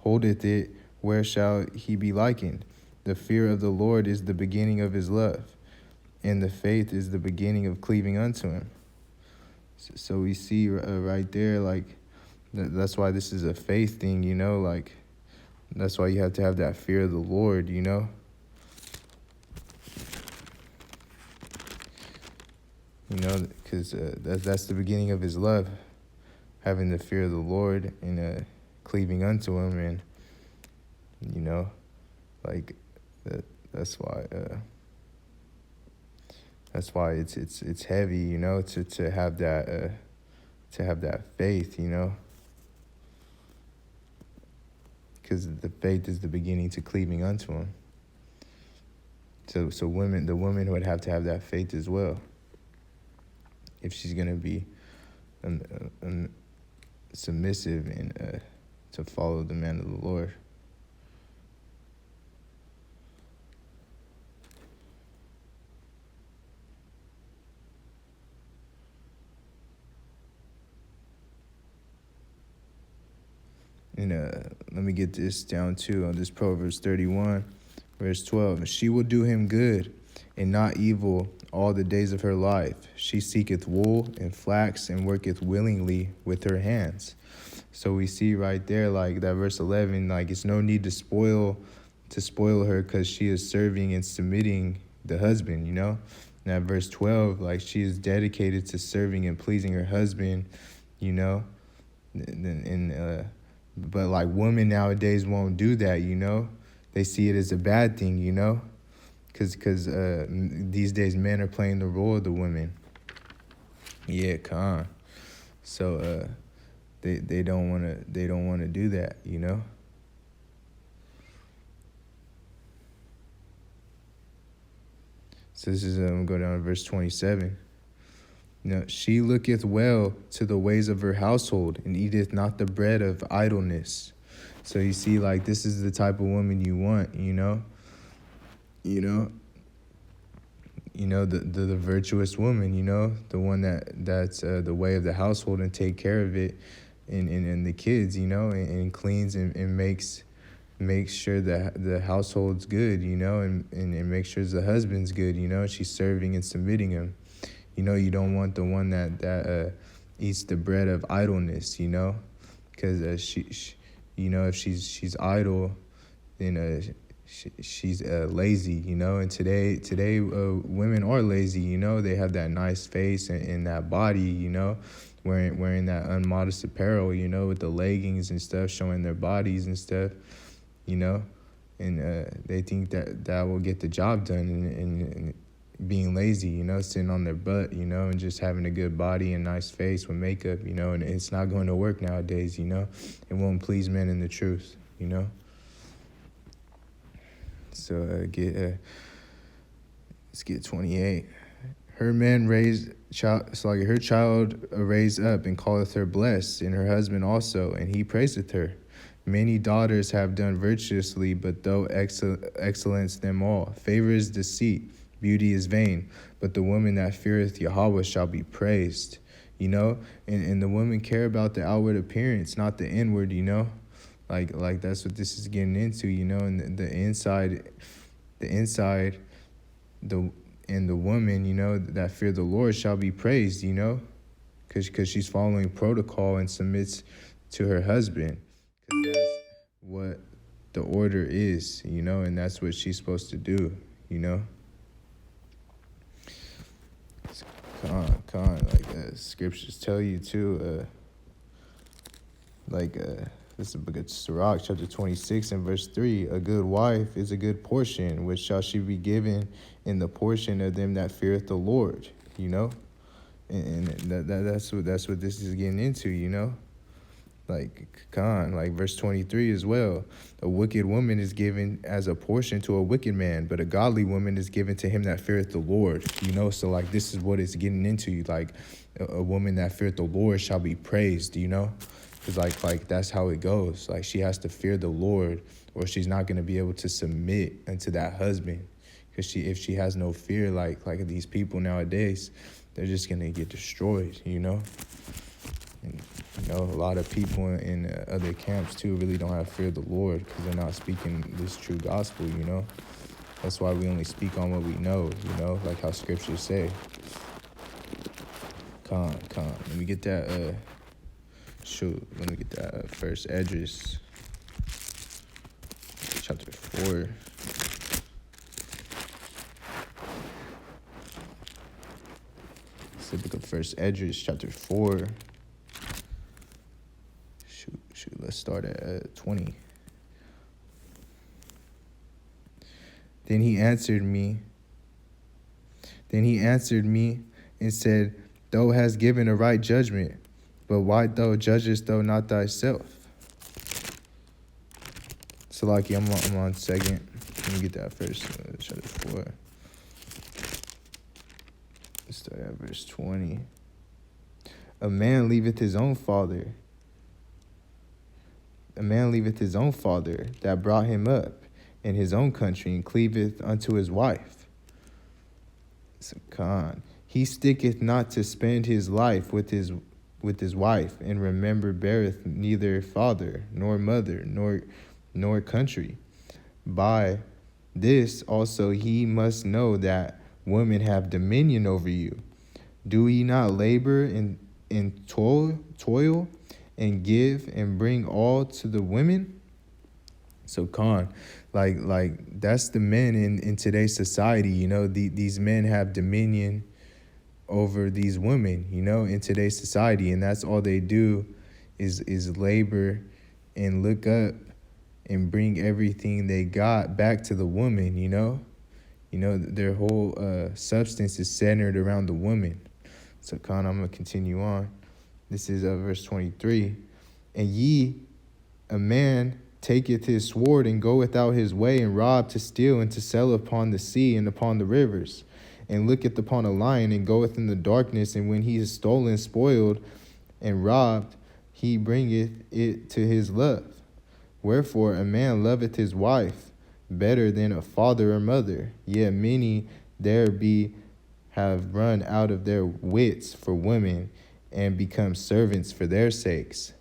holdeth it, where shall he be likened? The fear of the Lord is the beginning of his love, and the faith is the beginning of cleaving unto him. So we see right there, like, that's why this is a faith thing, Like, that's why you have to have that fear of the Lord, Because that's the beginning of his love, having the fear of the Lord and cleaving unto him, and like that's why it's heavy, to have that faith, because the faith is the beginning to cleaving unto him. So the woman would have to have that faith as well, if she's gonna be submissive and to follow the man of the Lord. And let me get this down too on this Proverbs 31, verse 12. And she will do him good and not evil all the days of her life. She seeketh wool and flax and worketh willingly with her hands. So we see right there, like that verse 11, like it's no need to spoil her because she is serving and submitting the husband, And that verse 12, like she is dedicated to serving and pleasing her husband, But like women nowadays won't do that, They see it as a bad thing, Because these days men are playing the role of the women. Yeah, con. So they don't wanna do that, So this is go down to verse 27. She looketh well to the ways of her household, and eateth not the bread of idleness. So you see, like, this is the type of woman you want, the virtuous woman, the one that's the way of the household and take care of it, and the kids, and cleans and makes sure that the household's good, and makes sure the husband's good, she's serving and submitting him. You don't want the one that eats the bread of idleness, because she, if she's idle, then she's lazy, and today women are lazy, they have that nice face and that body, wearing that unmodest apparel, with the leggings and stuff, showing their bodies and stuff, and they think that will get the job done, and being lazy, sitting on their butt, and just having a good body and nice face with makeup, and it's not going to work nowadays, it won't please men in the truth, So let's get 28. Her man her child raised up and calleth her blessed, and her husband also, and he praiseth her. Many daughters have done virtuously, but thou excellence them all. Favor is deceit, beauty is vain, but the woman that feareth Yahawah shall be praised. And the women care about the outward appearance, not the inward, Like that's what this is getting into, and the inside, the woman, that fear the Lord shall be praised, because she's following protocol and submits to her husband, because that's what the order is, and that's what she's supposed to do, Like scriptures tell you too, this is the book of Sirach, chapter 26 and verse 3. A good wife is a good portion, which shall she be given in the portion of them that feareth the Lord, And that's what this is getting into, Like verse 23 as well. A wicked woman is given as a portion to a wicked man, but a godly woman is given to him that feareth the Lord, So like this is what it's getting into. Like a woman that feareth the Lord shall be praised, Because like that's how it goes. Like she has to fear the Lord, or she's not going to be able to submit unto that husband. Because if she has no fear, like these people nowadays, they're just going to get destroyed, And a lot of people in other camps too really don't have fear of the Lord, because they're not speaking this true gospel, That's why we only speak on what we know, like how scriptures say. Let me get that. Let me get that first Esdras, chapter 4. It's the book of First Esdras, chapter 4. Let's start at 20. Then he answered me and said, Thou hast given a right judgment, but why thou judgest thou not thyself? Salaki, I'm on second. Let me get that first, chapter 4. Let's start at verse 20. A man leaveth his own father that brought him up in his own country, and cleaveth unto his wife. So, he sticketh not to spend his life with his wife, and beareth neither father nor mother nor country. By this also he must know that women have dominion over you. Do ye not labor in toil and give and bring all to the women? So like that's the men in today's society, these men have dominion over these women, in today's society, and that's all they do is labor and look up and bring everything they got back to the woman, their whole substance is centered around the woman. So I'm gonna continue on. This is verse 23. And a man taketh his sword and goeth out his way, and rob, to steal, and to sell upon the sea and upon the rivers, and looketh upon a lion, and goeth in the darkness, and when he is stolen, spoiled, and robbed, he bringeth it to his love. Wherefore a man loveth his wife better than a father or mother. Yet many there be have run out of their wits for women, and become servants for their sakes.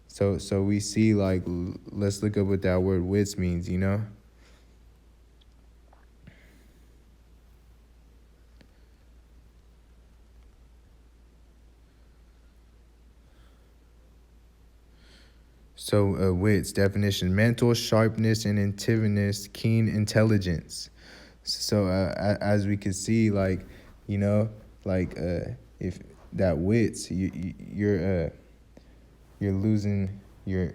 So we see, like, let's look up what that word wits means, you know? So wits, definition: mental sharpness and inventiveness, keen intelligence. So as we can see, like, you know, like if that wits, you're losing your,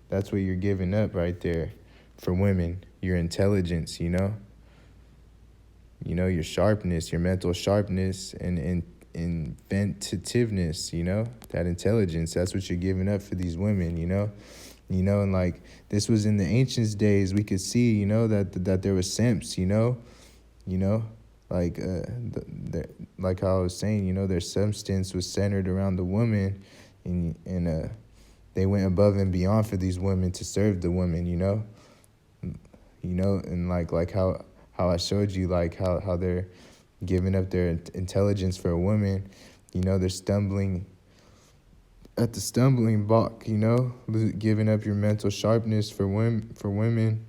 that's what you're giving up right there for women, your intelligence, you know, your sharpness, your mental sharpness and inventiveness, you know, that intelligence, that's what you're giving up for these women, you know, and like this was in the ancient days. We could see, you know, that there was simps, you know, like like how I was saying, you know, their substance was centered around the woman, and they went above and beyond for these women to serve the women, you know, and like how I showed you, like how they're giving up their intelligence for a woman, you know, they're stumbling at the stumbling block, you know, giving up your mental sharpness for women,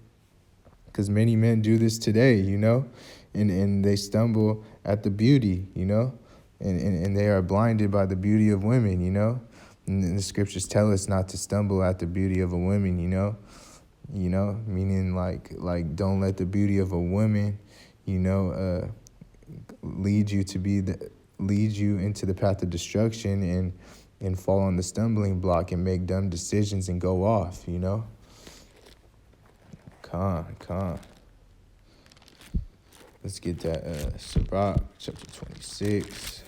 because many men do this today, you know, and they stumble at the beauty, you know, and they are blinded by the beauty of women, you know, and the scriptures tell us not to stumble at the beauty of a woman, you know, meaning like don't let the beauty of a woman, you know, lead you into the path of destruction, and fall on the stumbling block and make dumb decisions and go off, you know. Con. Let's get that Sirach chapter 26.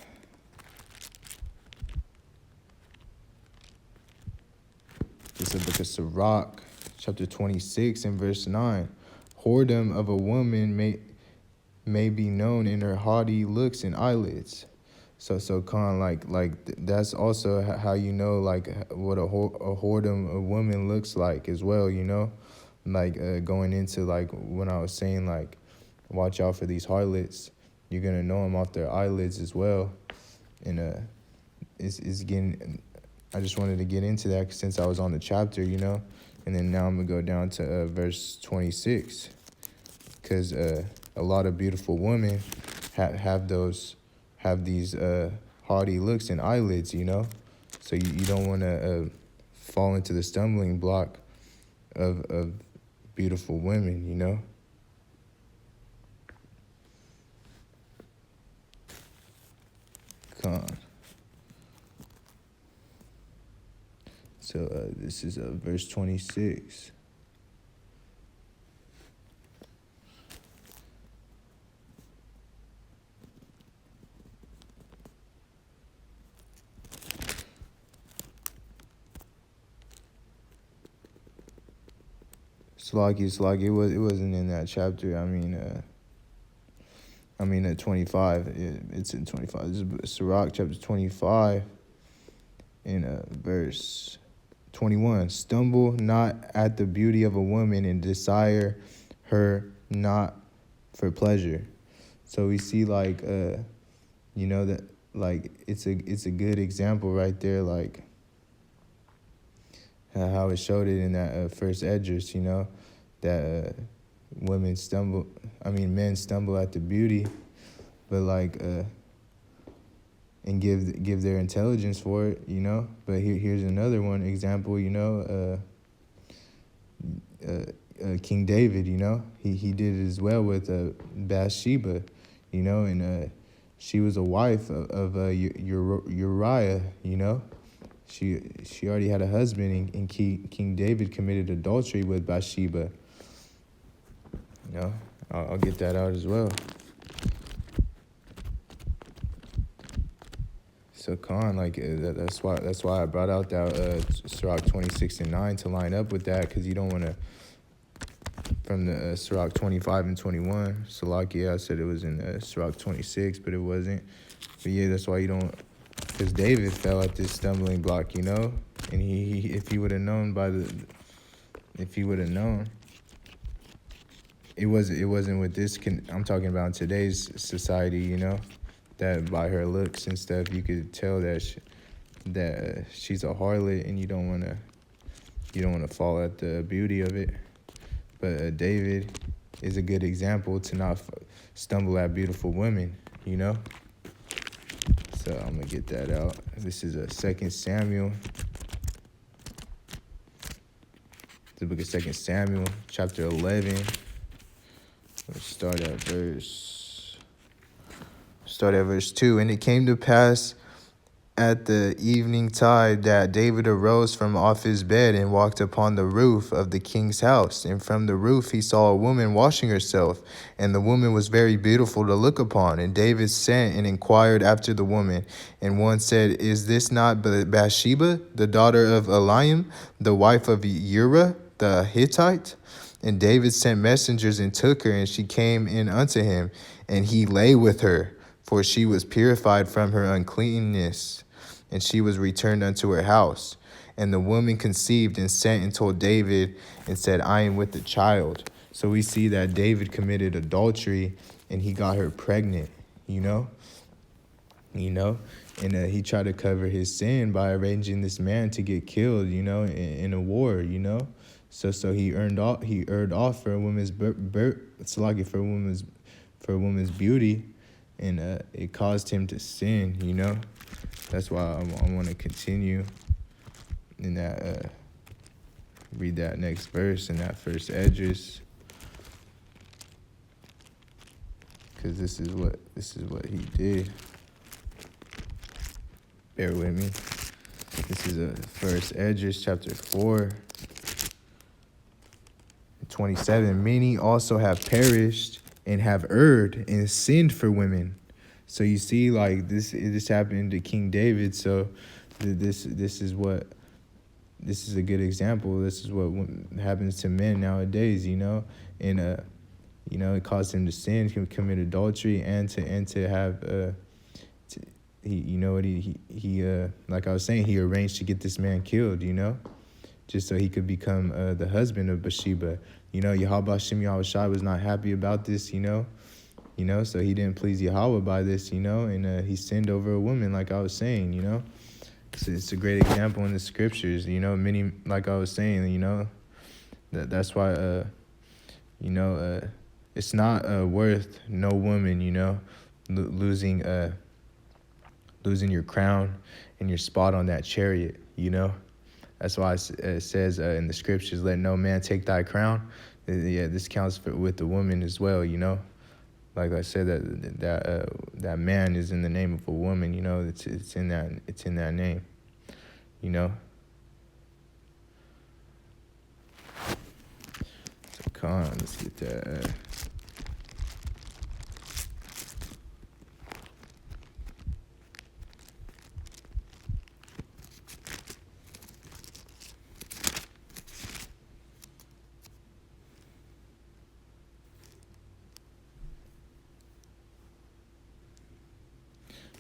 This is the book of Sirach chapter 26 and verse 9. Whoredom of a woman may be known in her haughty looks and eyelids. So Khan, like that's also how you know, like, what a whoredom a woman looks like as well, you know, like going into, like, when I was saying, like, watch out for these harlots, you're gonna know them off their eyelids as well, and it's getting. I just wanted to get into that since I was on the chapter, you know, and then now I'm gonna go down to verse 26, because a lot of beautiful women have these haughty looks and eyelids, you know, so you don't want to fall into the stumbling block of beautiful women, you know. Con. So this is verse 26. Sloggy, it wasn't in that chapter. I mean at 25. It's in 25. This is Sirach chapter 25, in verse 21. Stumble not at the beauty of a woman, and desire her not for pleasure. So we see, like, you know, that, like, it's a good example right there, like how it showed it in that first Edris, you know, that men stumble at the beauty, but like and give their intelligence for it, you know. But here's another one example, you know, King David, you know, he did it as well with Bathsheba, you know, and she was a wife of Uriah, you know. She already had a husband, and King David committed adultery with Bathsheba. You know, I'll get that out as well. So Khan, like, that's why I brought out that Sirach 26 and 9 to line up with that, because you don't want to from the Sirach 25 and 21. Salakia, I said it was in Sirach 26, but it wasn't. But yeah, that's why you don't, because David fell at this stumbling block, and he if he would have known if he would have known, it wasn't with this. I'm talking about in today's society, that by her looks and stuff, you could tell that she's a harlot, and you don't want to fall at the beauty of it. But David is a good example to not stumble at beautiful women, So I'm gonna get that out. This is a 2 Samuel. The book of 2 Samuel, chapter 11. Let's start at verse 2. And it came to pass at the evening tide that David arose from off his bed and walked upon the roof of the king's house. And from the roof he saw a woman washing herself, and the woman was very beautiful to look upon. And David sent and inquired after the woman. And one said, Is this not Bathsheba, the daughter of Eliam, the wife of Uriah the Hittite? And David sent messengers and took her, and she came in unto him, and he lay with her, for she was purified from her uncleanness, and she was returned unto her house. And the woman conceived and sent and told David and said, I am with the child. So we see that David committed adultery, and he got her pregnant, and he tried to cover his sin by arranging this man to get killed, in a war, So he earned off for a woman's for a woman's beauty, and it caused him to sin. That's why I want to continue in that. Read that next verse in that first address, because this is what he did. Bear with me. This is a first address, chapter 4. 27, many also have perished and have erred and sinned for women. So you see, like this happened to King David. So this is a good example. This is what happens to men nowadays, and it caused him to sin, commit adultery, and to have he like I was saying, he arranged to get this man killed, just so he could become the husband of Bathsheba. Yahawashi was not happy about this, so he didn't please Yahawah by this, and he sinned over a woman, like I was saying, It's a great example in the scriptures, many, like I was saying, that's why, it's not worth no woman, losing your crown and your spot on that chariot, That's why it says in the scriptures, let no man take thy crown. Yeah, this counts with the woman as well, Like I said, that man is in the name of a woman, It's in that name, So come on, let's get that.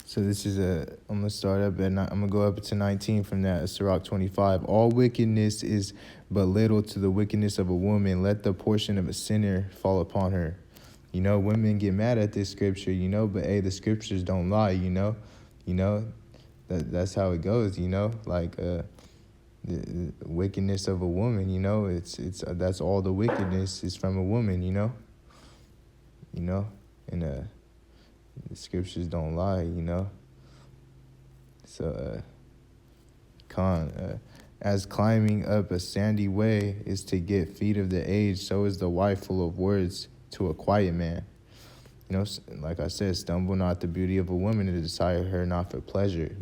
So this is I'm gonna start up I'm gonna go up to 19 from that Sirach 25. All wickedness is but little to the wickedness of a woman. Let the portion of a sinner fall upon her. Women get mad at this scripture, but hey, the scriptures don't lie, that's how it goes, like the wickedness of a woman, it's that's all the wickedness is from a woman, and the scriptures don't lie, So, as climbing up a sandy way is to get feet of the age, so is the wife full of words to a quiet man. Like I said, stumble not the beauty of a woman and desire her not for pleasure,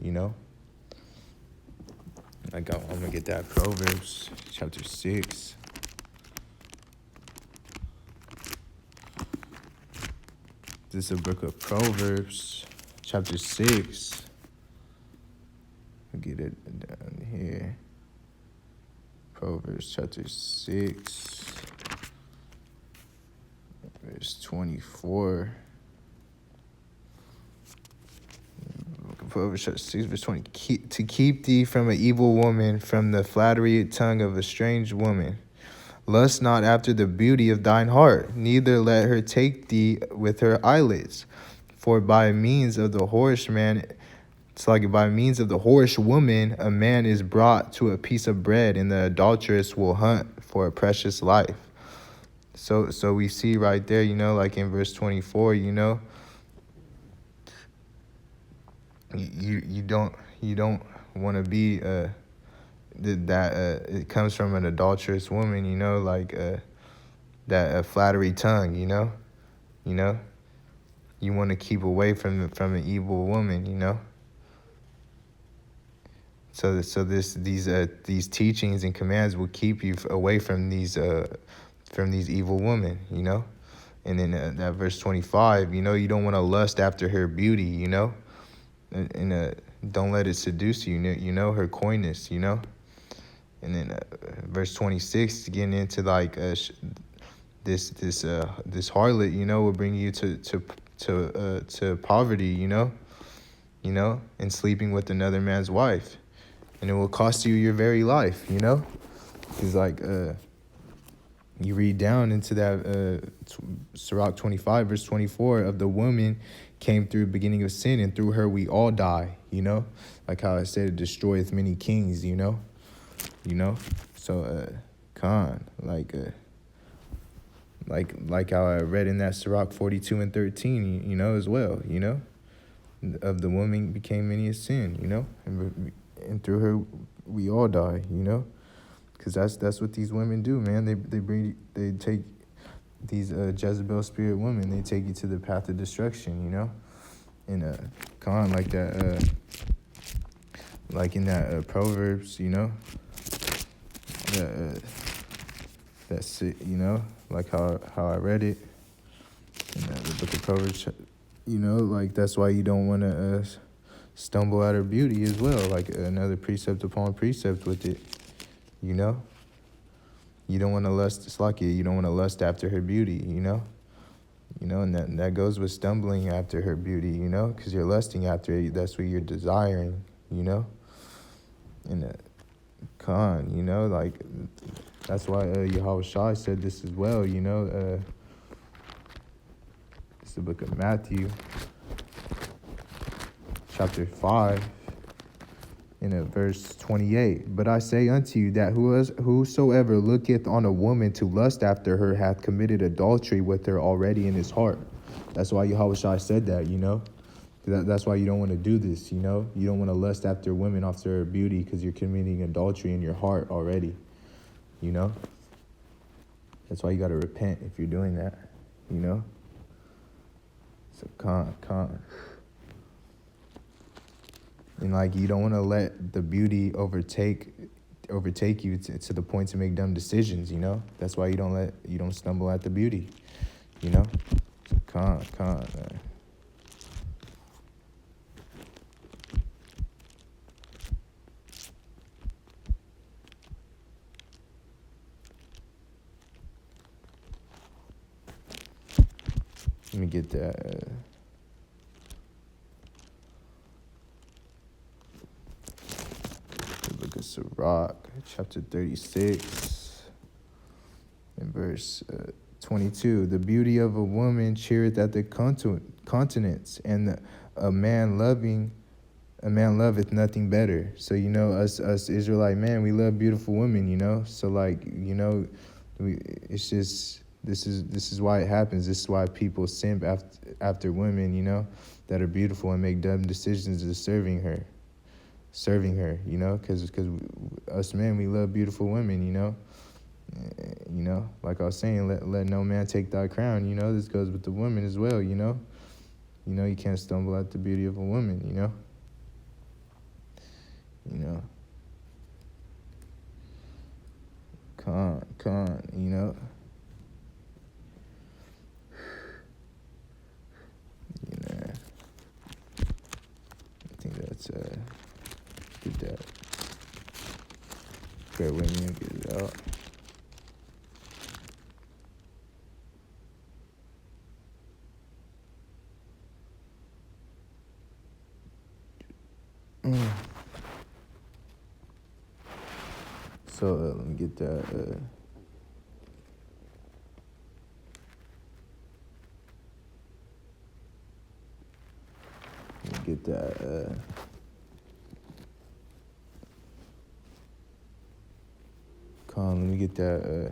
Like I'm going to get that Proverbs chapter 6. This is a book of Proverbs, chapter 6. I'll get it down here. Proverbs, chapter 6. verse 24. Proverbs 6, verse 20. To keep thee from an evil woman, from the flattery tongue of a strange woman. Lust not after the beauty of thine heart, neither let her take thee with her eyelids. For by means of the whorish man, it's like by means of the whorish woman, a man is brought to a piece of bread, and the adulteress will hunt for a precious life. So we see right there, like in verse 24, you don't want to be it comes from an adulterous woman, like that flattery tongue, you want to keep away from an evil woman, So these teachings and commands will keep you away from these evil women, And then that verse 25, you don't want to lust after her beauty, and don't let it seduce you, her coyness, And then verse 26, getting into like this harlot, will bring you to poverty, and sleeping with another man's wife, and it will cost you your very life, Because like you read down into that Sirach 25, verse 24, of the woman came through beginning of sin, and through her we all die, like how I said, it destroyeth many kings, So Khan, like how I read in that Sirach 42 and 13, as well, of the woman became many a sin, and through her we all die, because that's what these women do, man. They take these Jezebel spirit women, they take you to the path of destruction, and Khan, like that, like in that Proverbs, that's it, like how I read it in the book of Proverbs, like that's why you don't want to stumble at her beauty as well, like another precept upon precept with it, You don't want to lust, it's like you don't want to lust after her beauty, and that goes with stumbling after her beauty, because you're lusting after it, that's what you're desiring, and Khan, like that's why Yahawashi said this as well, it's the book of Matthew, chapter 5, in verse 28. But I say unto you that whosoever looketh on a woman to lust after her hath committed adultery with her already in his heart. That's why Yahawashi said that, That's why you don't want to do this, You don't want to lust after women, after her beauty, because you're committing adultery in your heart already, That's why you got to repent if you're doing that, So Khan. And like you don't want to let the beauty overtake you to the point to make dumb decisions, That's why you don't stumble at the beauty, So Khan, man. Let me get that. The book of Sirach, chapter 36, and verse 22. The beauty of a woman cheereth at the countenance, and a man loveth nothing better. So us Israelite man, we love beautiful women, So like it's just. This is why it happens. This is why people simp after women, that are beautiful and make dumb decisions of serving her, because us men, we love beautiful women, like I was saying, let no man take thy crown, this goes with the women as well, you can't stumble at the beauty of a woman, Con, I think that's get that. Bear with me, get it out. So let me get that. Let me get that. Let me get that. I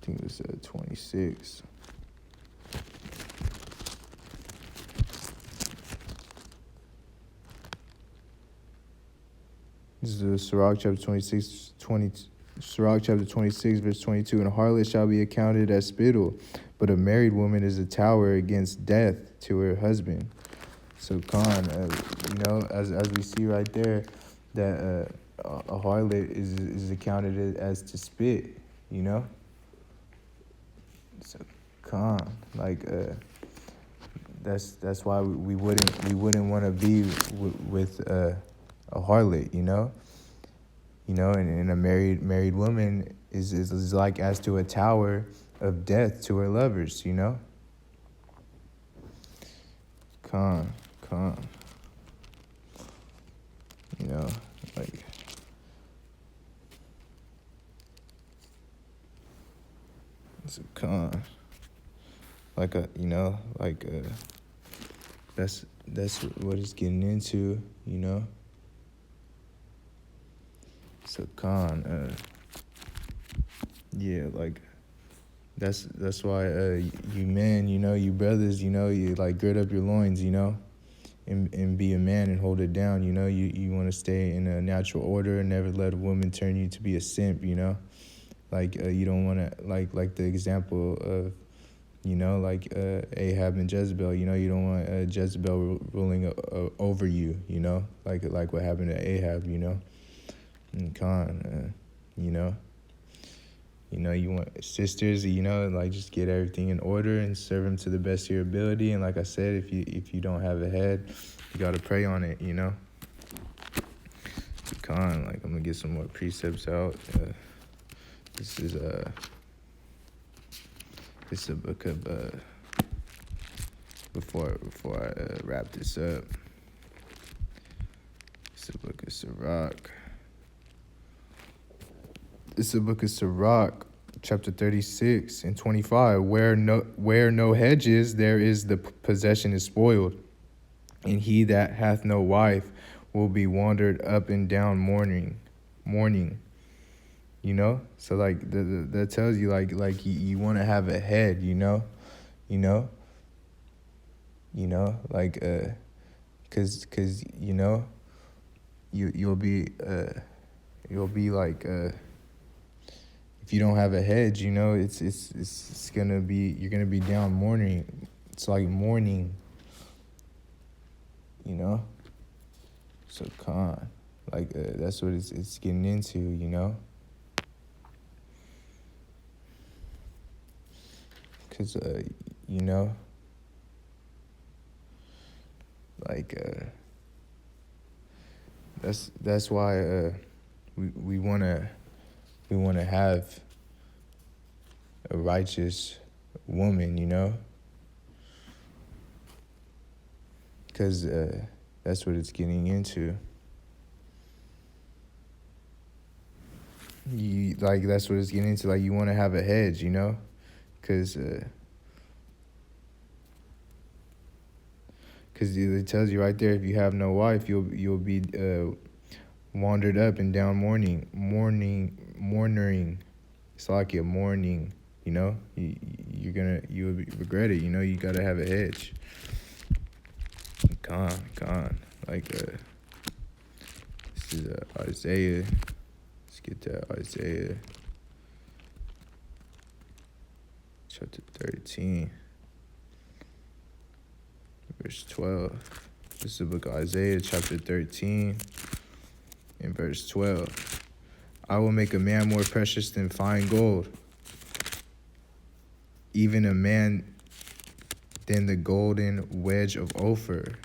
think it was 26. This is Sirach chapter 26, Sirach chapter 26, verse 22. And a harlot shall be accounted as spittle, but a married woman is a tower against death to her husband. So, as we see right there, that a harlot is accounted as to spit, you know. So, that's why we wouldn't want to be with a harlot, you know. And a married woman is like as to a tower of death to her lovers, you know. You know, like it's a that's what it's getting into, you know. So yeah, like that's why you men, you know, you brothers, you know, you like gird up your loins, you know, and be a man and hold it down, you know. You want to stay in a natural order and never let a woman turn you to be a simp, you know. Like you don't want to like the example of, you know, like Ahab and Jezebel. You know, you don't want Jezebel ruling over you. You know, like what happened to Ahab. You know, and you know, you want sisters. You know, like just get everything in order and serve them to the best of your ability. And like I said, if you don't have a head, you gotta pray on it. You know, like I'm gonna get some more precepts out. This is a book of before I wrap this up. It's a book of Sirach. It's a book of Sirach, chapter 36 and 25. Where no hedges, there is the possession is spoiled, and he that hath no wife will be wandered up and down mourning. You know, so like that tells you like you want to have a head, you know, like cause you know you'll be like if you don't have a head, you know, it's gonna be, you're gonna be down mourning. It's like mourning, you know. So that's what it's getting into, you know. Cause you know, like that's why we wanna have a righteous woman, you know. Cause that's what it's getting into. That's what it's getting into. Like you want to have a hedge, you know. Because it tells you right there, if you have no wife, you'll be wandered up and down mourning. It's like a mourning, you know. You'll regret it, you know. You gotta have a hedge. Like this is Isaiah. Let's get that Isaiah. Chapter 13, verse 12. This is the book of Isaiah, chapter 13, and verse 12. I will make a man more precious than fine gold, even a man than the golden wedge of Ophir.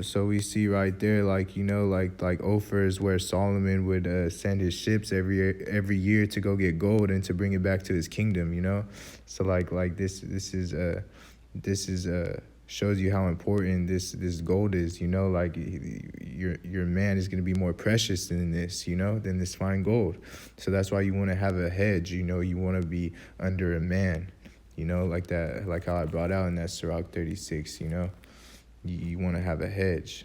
So we see right there, like, you know, like Ophir is where Solomon would send his ships every year to go get gold and to bring it back to his kingdom, you know. So like this is shows you how important this gold is, you know, like your man is going to be more precious than this, you know, than this fine gold. So that's why you want to have a hedge, you know, you want to be under a man, you know, like that, like how I brought out in that Sirach 36, you know, you want to have a hedge.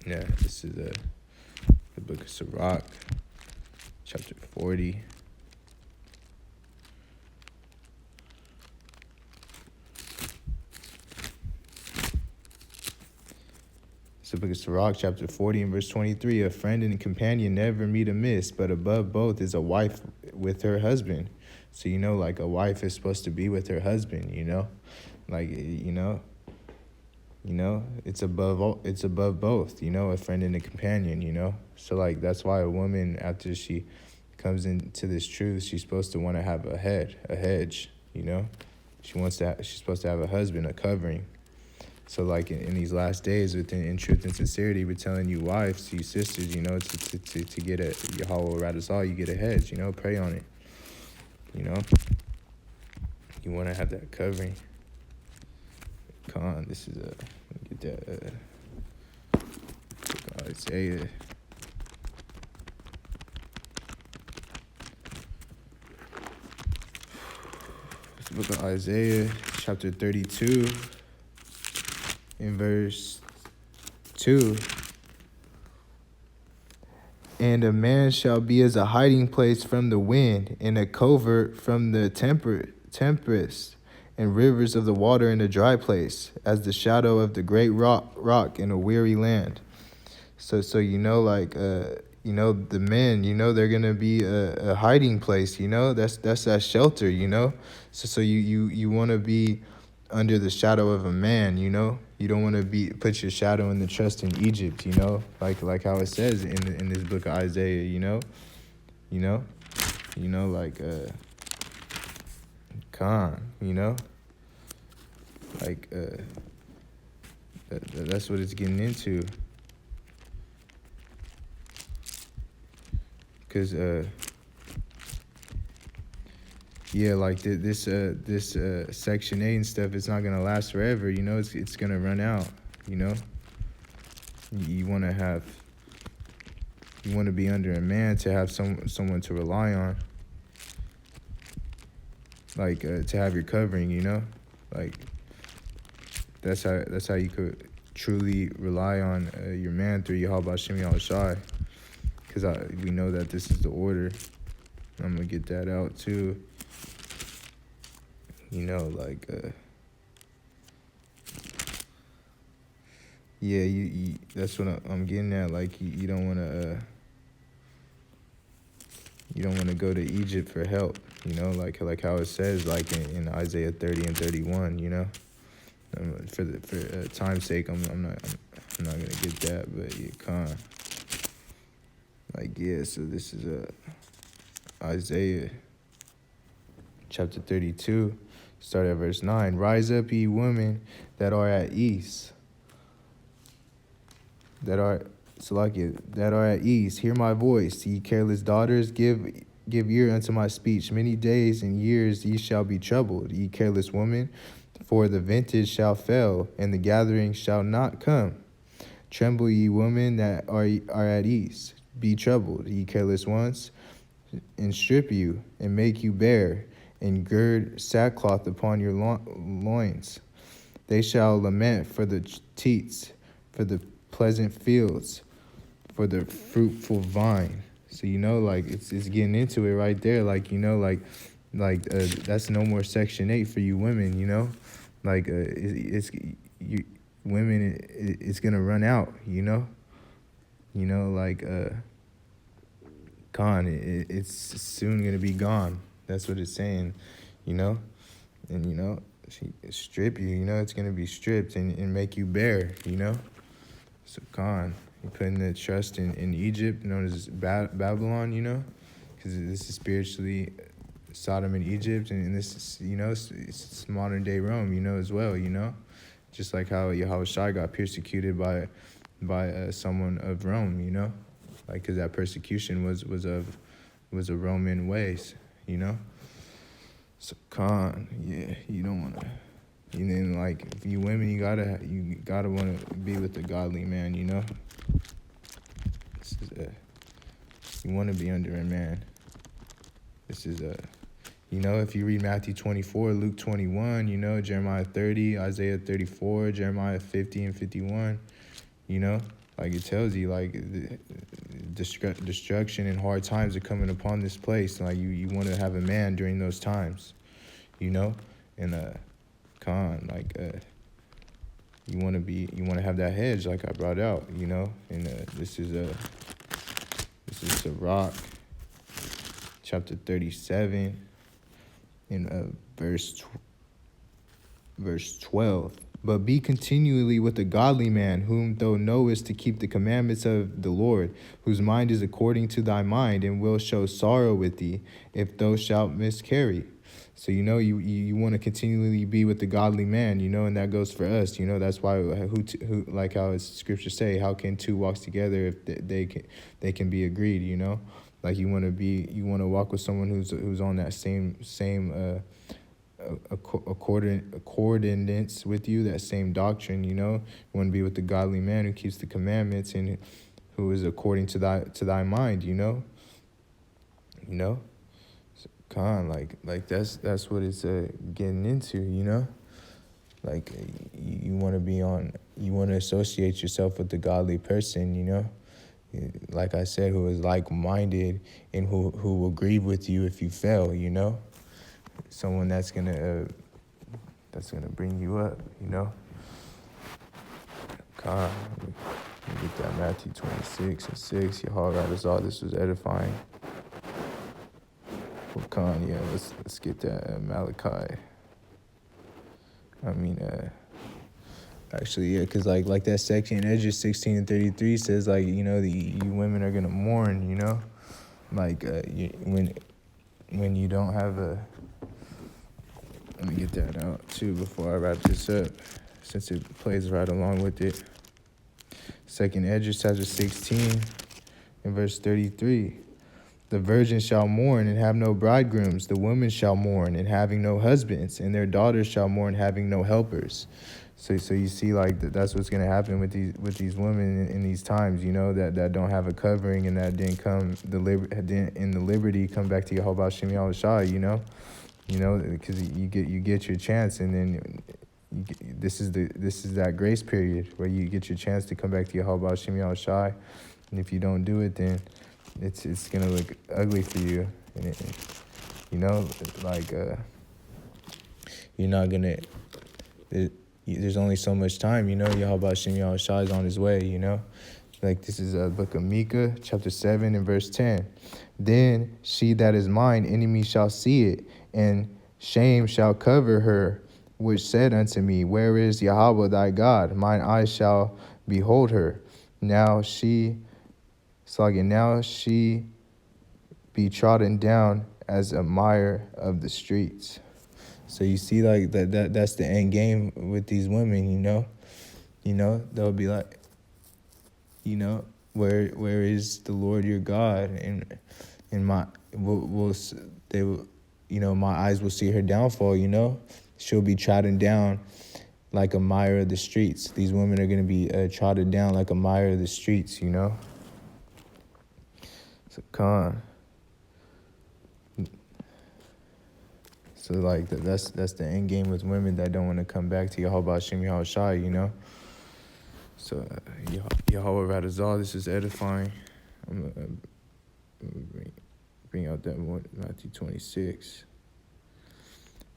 Yeah, this is the book of Sirach, chapter 40. It's the book of Sirach, chapter 40 and verse 23. A friend and a companion never meet amiss, but above both is a wife with her husband. So, you know, like a wife is supposed to be with her husband, you know? Like, you know, it's above both, you know, a friend and a companion, you know? So, like, that's why a woman, after she comes into this truth, she's supposed to want to have a hedge, you know? She's supposed to have a husband, a covering. So, like, in these last days, in truth and sincerity, we're telling you wives, you sisters, you know, to get a Yahawah Radazal, you get a hedge, you know, pray on it, you know. You want to have that covering. Come on, this is get that, Isaiah. This book of Isaiah, chapter 32. In verse 2, and a man shall be as a hiding place from the wind, and a covert from the tempest, and rivers of the water in a dry place, as the shadow of the great rock in a weary land. So you know, like you know, the men, you know, they're gonna be a hiding place, you know, that's that shelter, you know. So you want to be under the shadow of a man, you know. You don't want to put your shadow in the trust in Egypt, you know, like how it says in this book of Isaiah, you know, like Khan, you know, like that's what it's getting into. Cause yeah, like this Section 8 and stuff, it's not gonna last forever, you know. It's gonna run out, you know. You want to be under a man to have someone to rely on, like to have your covering, you know. Like that's how you could truly rely on your man through Bahasham Yahawashi, because we know that this is the order. I'm gonna get that out too. You know, like yeah, you that's what I'm getting at. Like you don't want to go to Egypt for help, you know, like how it says, like in Isaiah 30 and 31, you know. For time's sake, I'm not gonna get that, but you can't. Like, yeah, so this is Isaiah chapter 32, start at verse 9. Rise up, ye women that are at ease, that are at ease. Hear my voice, ye careless daughters. Give ear unto my speech. Many days and years ye shall be troubled, ye careless women, for the vintage shall fail, and the gathering shall not come. Tremble, ye women that are at ease. Be troubled, ye careless ones, and strip you, and make you bare, and gird sackcloth upon your loins. They shall lament for the teats, for the pleasant fields, for the fruitful vine. So, you know, like it's getting into it right there. Like, you know, like that's no more Section 8 for you women, you know. Like it's you women, it's gonna run out, you know. You know, like it's soon gonna be gone. That's what it's saying, you know. And you know, she strip you, you know, it's gonna be stripped and make you bare, you know. So you're putting the trust in Egypt, known as Babylon, you know, because this is spiritually Sodom and Egypt, and this is, you know, it's modern day Rome, you know, as well, you know, just like how Yahawashi got persecuted by someone of Rome, you know, like because that persecution was of Roman ways, you know. So yeah, you don't want to And then, like, if you women, you gotta want to be with a godly man, you know. This is you want to be under a man. This is you know, if you read Matthew 24, Luke 21, you know, Jeremiah 30, Isaiah 34, Jeremiah 50 and 51, you know, like it tells you, like, destruction and hard times are coming upon this place. Like, you want to have a man during those times, you know, and you want to have that hedge, like I brought out, you know, and this is Sirach, chapter 37, in verse 12. But be continually with a godly man, whom thou knowest to keep the commandments of the Lord, whose mind is according to thy mind, and will show sorrow with thee, if thou shalt miscarry. So, you know, you want to continually be with the godly man, you know, and that goes for us, you know. That's why who like how scriptures say, how can two walk together if they can be agreed, you know. Like, you want to walk with someone who's on that same accordance with you, that same doctrine, you know. You want to be with the godly man who keeps the commandments and who is according to thy mind, you know. You know, so, like that's what it's getting into, you know. Like, you want to associate yourself with the godly person, you know. Like I said, who is like-minded and who will grieve with you if you fail, you know. Someone that's gonna bring you up, you know. God, let me get that Matthew 26 and 6. Yahawah is all. This was edifying. Well, Khan, yeah, let's get that Malachi. I mean, actually, yeah, because like that section, Edges 16 and 33 says, like, you know, you women are gonna mourn, you know, like when you don't have a. Let me get that out too before I wrap this up, since it plays right along with it. Second Edges chapter 16 and verse 33. The virgins shall mourn and have no bridegrooms. The women shall mourn and having no husbands, and their daughters shall mourn having no helpers. So you see, like, that's what's gonna happen with these women in these times, you know, that don't have a covering and that didn't in the liberty come back to Yahawashi, you know, because you get your chance, and then this is that grace period where you get your chance to come back to Yahawashi, and if you don't do it, then it's gonna look ugly for you, and you know, like you're not gonna. There's only so much time, you know. Yahawashi is on his way, you know. Like, this is a book of Micah, chapter 7 and verse 10. Then she that is mine enemy shall see it, and shame shall cover her, which said unto me, where is Yahawah thy God? Mine eyes shall behold her. Now she be trodden down as a mire of the streets. So you see, like, that's the end game with these women, you know. You know, they'll be like, you know, where is the Lord your God? And my they will, you know, my eyes will see her downfall, you know. She'll be trodden down like a mire of the streets. These women are going to be trodden down like a mire of the streets, you know. So, So, like, that's the end game with women that don't want to come back to Yahawashi, you know. So, Yahawah Radazal, this is edifying. I'm gonna bring out that one, Matthew 26.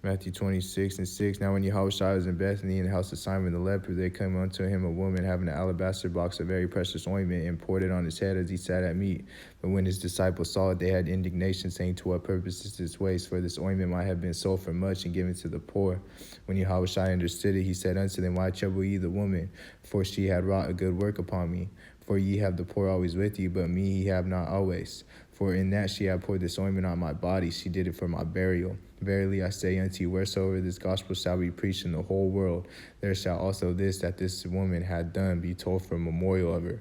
Matthew 26 and 6. Now when Yahawashi was in Bethany in the house of Simon the leper, there came unto him a woman having an alabaster box of very precious ointment, and poured it on his head as he sat at meat. But when his disciples saw it, they had indignation, saying, to what purpose is this waste? For this ointment might have been sold for much and given to the poor. When Yahawashi understood it, he said unto them, why trouble ye the woman? For she had wrought a good work upon me. For ye have the poor always with you, but me ye have not always. For in that she had poured this ointment on my body, she did it for my burial. Verily I say unto you, wheresoever this gospel shall be preached in the whole world, there shall also this that this woman had done be told for a memorial of her.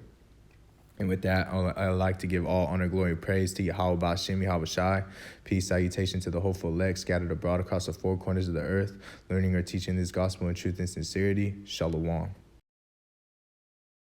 And with that, I'd like to give all honor, glory, and praise to Yahawah, Bahasham, Yahawashi. Peace, salutation to the hopeful elect scattered abroad across the four corners of the earth, learning or teaching this gospel in truth and sincerity. Shalom.